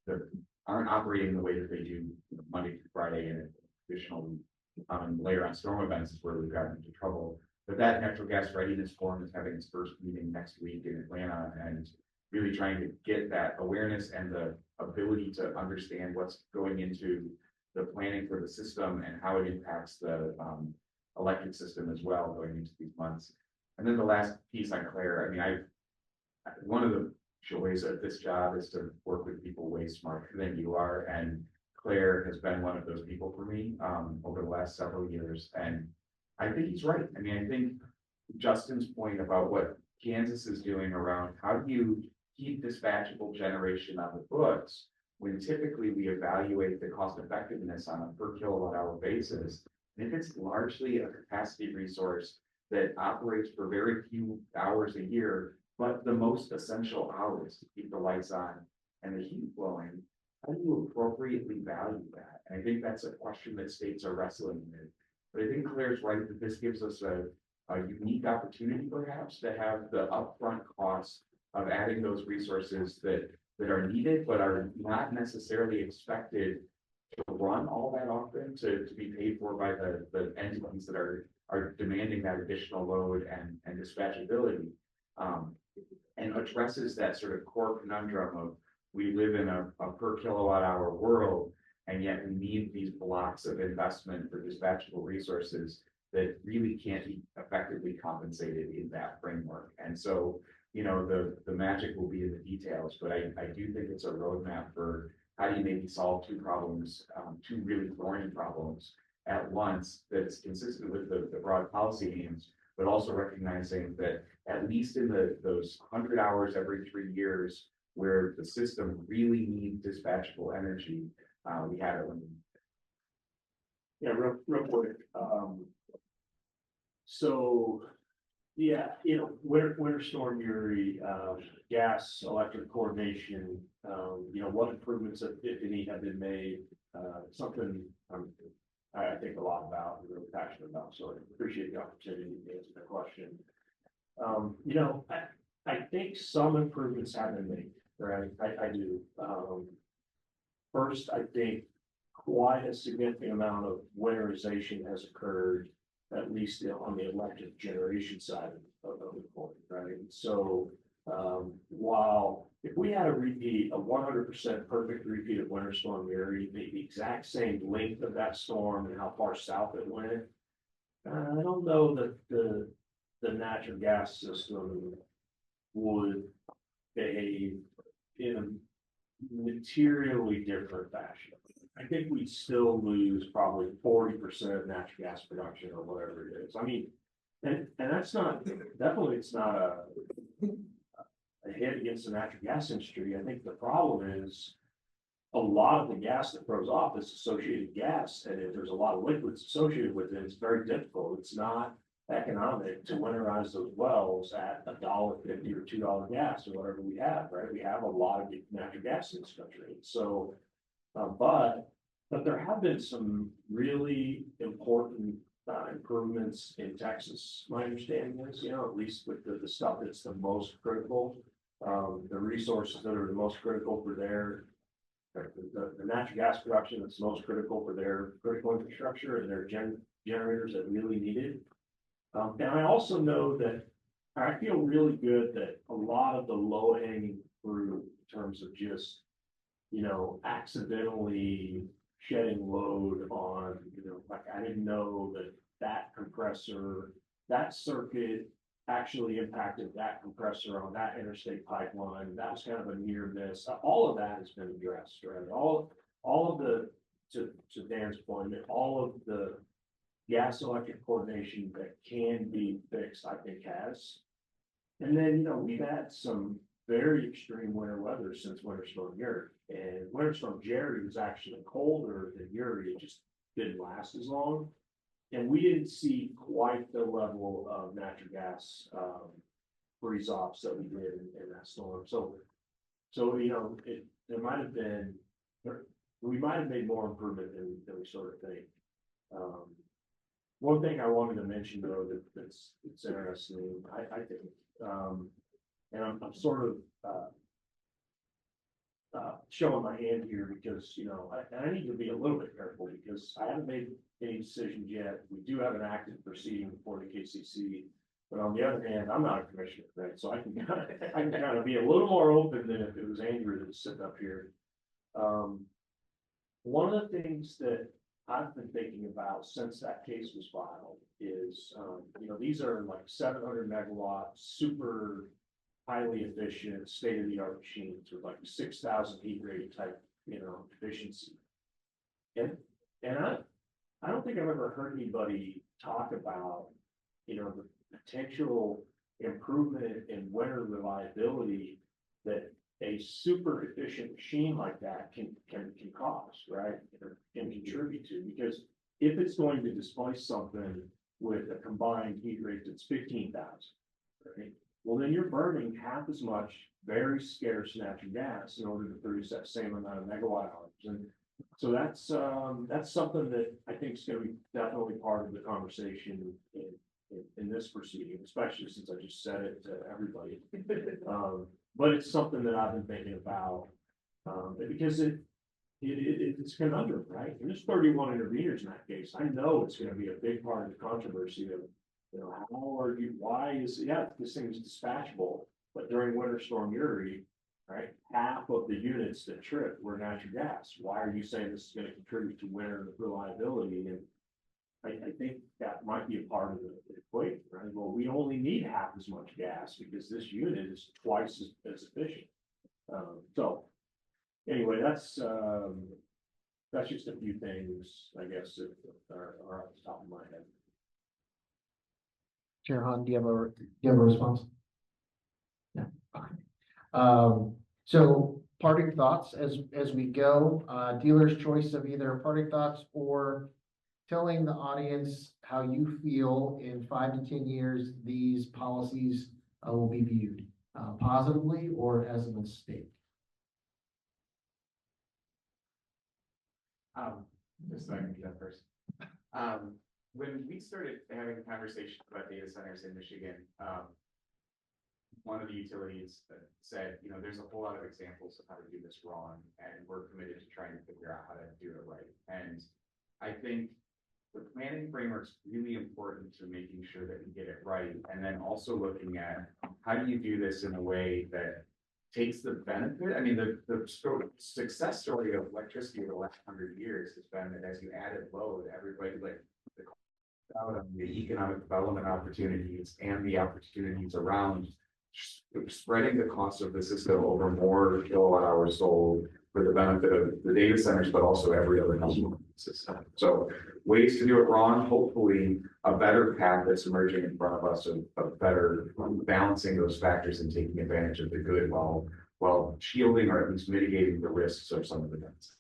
Speaker 2: that aren't operating the way that they do Monday through Friday and additional later on storm events is where we've gotten into trouble. But that natural gas readiness forum is having its first meeting next week in Atlanta and really trying to get that awareness and the ability to understand what's going into the planning for the system and how it impacts the electric system as well going into these months. And then the last piece on Claire, I mean, one of the joys of this job is to work with people way smarter than you are. And Claire has been one of those people for me over the last several years. And I think he's right. I mean, I think Justin's point about what Kansas is doing around how do you keep dispatchable generation on the books when typically we evaluate the cost effectiveness on a per kilowatt hour basis. And if it's largely a capacity resource that operates for very few hours a year, but the most essential hours to keep the lights on and the heat flowing, how do you appropriately value that? And I think that's a question that states are wrestling with. But I think Claire's right that this gives us a unique opportunity perhaps to have the upfront costs of adding those resources that are needed, but are not necessarily expected to run all that often to be paid for by the entities that are demanding that additional load and dispatchability, and addresses that sort of core conundrum of we live in a per kilowatt hour world, and yet we need these blocks of investment for dispatchable resources that really can't be effectively compensated in that framework. And so, the magic will be in the details, but I do think it's a roadmap for how do you maybe solve two problems, two really thorny problems at once that's consistent with the broad policy aims, but also recognizing that at least in those 100 hours every 3 years where the system really needs dispatchable energy, we have it when we.
Speaker 4: Yeah, real quick. So Yeah, winter storm Uri, gas, electric coordination, what improvements, if any, have been made, something I think a lot about, and really passionate about, so I appreciate the opportunity to answer the question. I think some improvements have been made, right? I do. First, I think quite a significant amount of winterization has occurred, at least on the electric generation side of the coin, right? So, while if we had a 100% perfect repeat of Winter Storm Uri, the exact same length of that storm and how far south it went, I don't know that the natural gas system would behave in a materially different fashion. I think we'd still lose probably 40% of natural gas production or whatever it is. I mean, and that's not, definitely it's not a hit against the natural gas industry. I think the problem is a lot of the gas that throws off is associated gas. And if there's a lot of liquids associated with it, it's very difficult. It's not economic to winterize those wells at $1.50 or $2 gas or whatever we have, right? We have a lot of natural gas in this country. So, but there have been some really important improvements in Texas. My understanding is, at least with the stuff that's the most critical, the resources that are the most critical for the natural gas production that's most critical for their critical infrastructure and their generators that really need it. And I also know that I feel really good that a lot of the low hanging fruit in terms of just, accidentally shedding load on, like I didn't know that compressor, that circuit actually impacted that compressor on that interstate pipeline. That was kind of a near miss. All of that has been addressed, right? All of the, to Dan's point, all of the gas electric coordination that can be fixed, I think has. And then, we've had some very extreme winter weather since Winter Storm Uri. And Winter Storm Jerry was actually colder than Uri. It just didn't last as long. And we didn't see quite the level of natural gas freeze offs that we did in that storm. So there might have been, we might have made more improvement than we sort of think. One thing I wanted to mention though that's interesting, I think, and I'm sort of showing my hand here because I need to be a little bit careful because I haven't made any decisions yet. We do have an active proceeding before the KCC, but on the other hand, I'm not a commissioner, right? So I can kind of be a little more open than if it was Andrew that was sitting up here. One of the things that I've been thinking about since that case was filed is, these are like 700 megawatt, super highly efficient, state-of-the-art machines with like 6,000 heat rate type, efficiency. And I don't think I've ever heard anybody talk about, the potential improvement in winter reliability that a super efficient machine like that can cause, right? Or can contribute to, because if it's going to displace something with a combined heat rate that's 15,000, right? Well, then you're burning half as much very scarce natural gas in order to produce that same amount of megawatt hours. And so that's something that I think is going to be definitely part of the conversation in this proceeding, especially since I just said it to everybody. But it's something that I've been thinking about because it's a conundrum, right? And there's 31 interveners in that case. I know it's going to be a big part of the controversy of, why is, this thing is dispatchable, but during Winter Storm Uri, right, half of the units that tripped were natural gas. Why are you saying this is going to contribute to winter reliability? And I think that might be a part of the equation, right? Well, we only need half as much gas because this unit is twice as efficient. So anyway, that's just a few things, I guess, that are off the top of my head.
Speaker 3: Chair Hahn, do you have a response? No. Okay. So parting thoughts as we go, dealer's choice of either parting thoughts or telling the audience how you feel in 5 to 10 years, these policies will be viewed positively or as a mistake.
Speaker 2: Just so I can do that first. When we started having conversations about data centers in Michigan, one of the utilities said, you know, there's a whole lot of examples of how to do this wrong, and we're committed to trying to figure out how to do it right. And I think the planning framework's really important to making sure that we get it right, and then also looking at how do you do this in a way that takes the benefit. I mean, the success story of electricity over the last 100 years has been that as you added load, everybody like out of the economic development opportunities and the opportunities around spreading the cost of the system over more kilowatt hours sold for the benefit of the data centers, but also every other customer system. So ways to do it wrong, hopefully a better path that's emerging in front of us of better balancing those factors and taking advantage of the good while shielding or at least mitigating the risks of some of the downsides.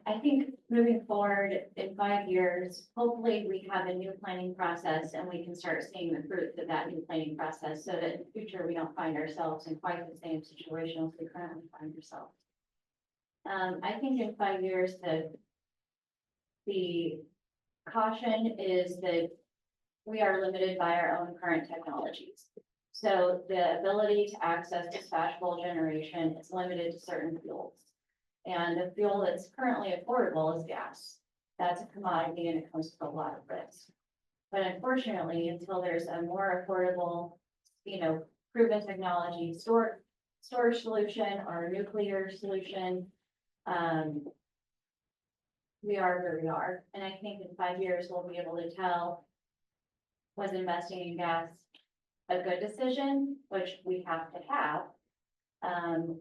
Speaker 1: I think moving forward in 5 years, hopefully we have a new planning process and we can start seeing the fruits of that new planning process so that in the future we don't find ourselves in quite the same situation as we currently find ourselves. I think in 5 years that the caution is that we are limited by our own current technologies. So the ability to access dispatchable generation is limited to certain fuels. And the fuel that's currently affordable is gas. That's a commodity and it comes with a lot of risk. But unfortunately, until there's a more affordable, you know, proven technology storage solution or nuclear solution, we are where we are. And I think in 5 years, we'll be able to tell, was investing in gas a good decision, which we have to have,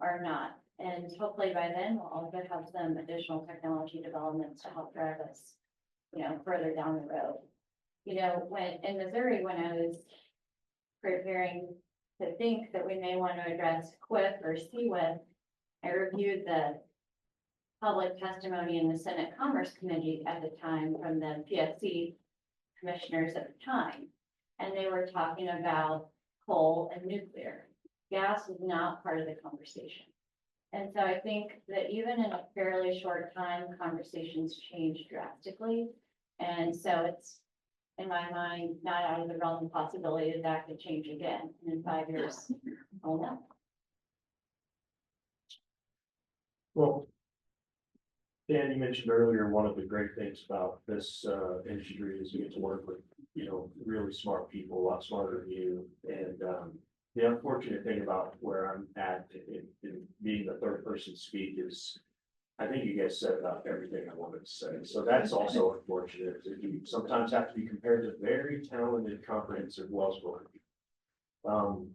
Speaker 1: or not. And hopefully by then we'll also have some additional technology developments to help drive us, you know, further down the road. You know, when in Missouri, when I was preparing to think that we may want to address QIP or CWIP, I reviewed the public testimony in the Senate Commerce Committee at the time from the PSC commissioners at the time. And they were talking about coal and nuclear. Gas was not part of the conversation. And so I think that even in a fairly short time, conversations change drastically. And so it's, in my mind, not out of the realm of possibility that that could change again. And in 5 years, oh no.
Speaker 4: Well, Dan, you mentioned earlier, one of the great things about this industry is you get to work with, you know, really smart people, a lot smarter than you. And the unfortunate thing about where I'm at in being the third person speak is, I think you guys said about everything I wanted to say. So that's also unfortunate. You sometimes have to be compared to very talented, comprehensive, well-spoken people.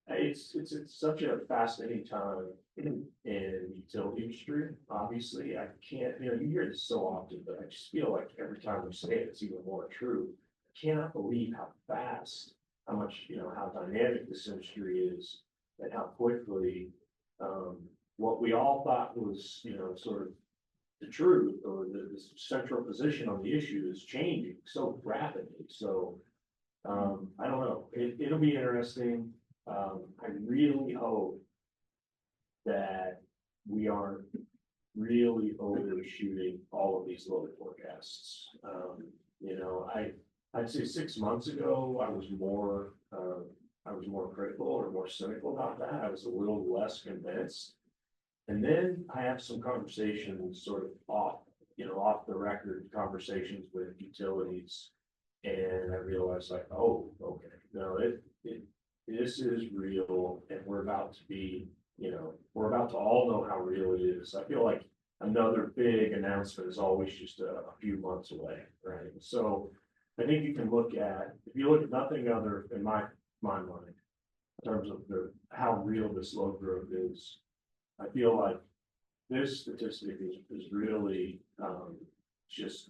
Speaker 4: It's such a fascinating time in the utility industry. Obviously, I can't, you know, you hear this so often, but I just feel like every time we say it, it's even more true. I cannot believe how fast, how much, you know, how dynamic this industry is, and how quickly what we all thought was, you know, sort of the truth or the central position on the issue is changing so rapidly. So I don't know. It'll be interesting. I really hope that we aren't really overshooting all of these load forecasts. You know, I'd say 6 months ago, I was more critical or more cynical about that. I was a little less convinced. And then I have some conversations sort of off the record conversations with utilities. And I realized like, oh, okay, no, this is real. And we're about to be, you know, we're about to all know how real it is. I feel like another big announcement is always just a few months away, right? So I think you can look at, if you look at nothing other in my mind, in terms of how real this load growth is, I feel like this statistic is really just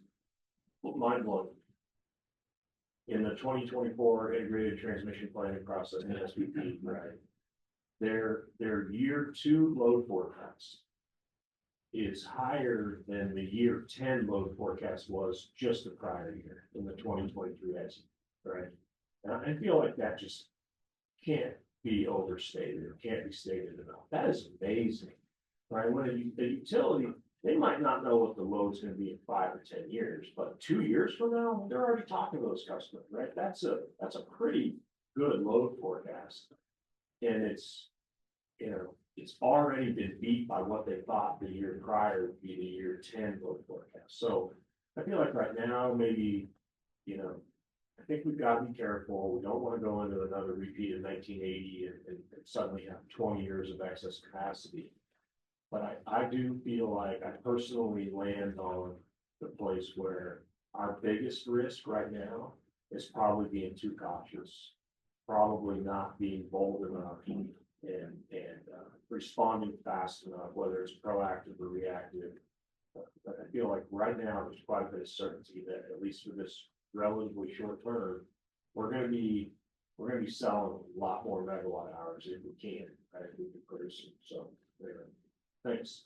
Speaker 4: mind blowing. In the 2024 integrated transmission planning process, SPP, right? Their year 2 load forecast is higher than the year 10 load forecast was just the prior year in the 2023 exit, right? And I feel like that just can't be overstated, or can't be stated enough. That is amazing, right? When the utility, they might not know what the load's gonna be in 5 or 10 years, but 2 years from now, they're already talking to those customers, right? That's a pretty good load forecast. And it's, it's already been beat by what they thought the year prior would be the year 10 load forecast. So I feel like right now, maybe, I think we've got to be careful. We don't want to go into another repeat of 1980 and suddenly have 20 years of excess capacity. But I do feel like I personally land on the place where our biggest risk right now is probably being too cautious, probably not being bold enough and responding fast enough, whether it's proactive or reactive. But I feel like right now there's quite a bit of certainty that at least for this relatively short term, we're gonna be selling a lot more megawatt hours if we can, right? If we can produce them. So anyway, thanks.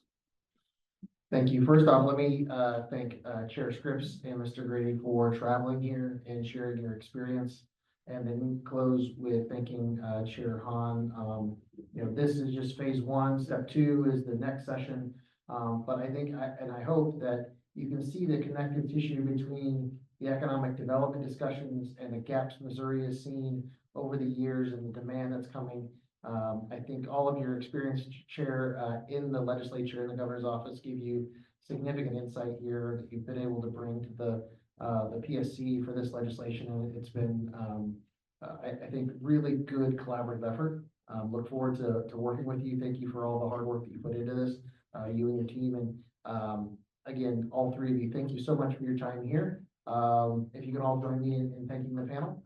Speaker 3: Thank you. First off, let me thank Chair Scripps and Mr. Grady for traveling here and sharing your experience. And then close with thanking Chair Hahn. This is just phase 1. Step 2 is the next session. But I think, I hope that you can see the connective tissue between the economic development discussions and the gaps Missouri has seen over the years and the demand that's coming. I think all of your experience, Chair, in the legislature and the governor's office give you significant insight here that you've been able to bring to the PSC for this legislation. And it's been, I think, really good collaborative effort. Look forward to working with you. Thank you for all the hard work that you put into this, you and your team. And again, all three of you, thank you so much for your time here. If you can all join me in thanking the panel.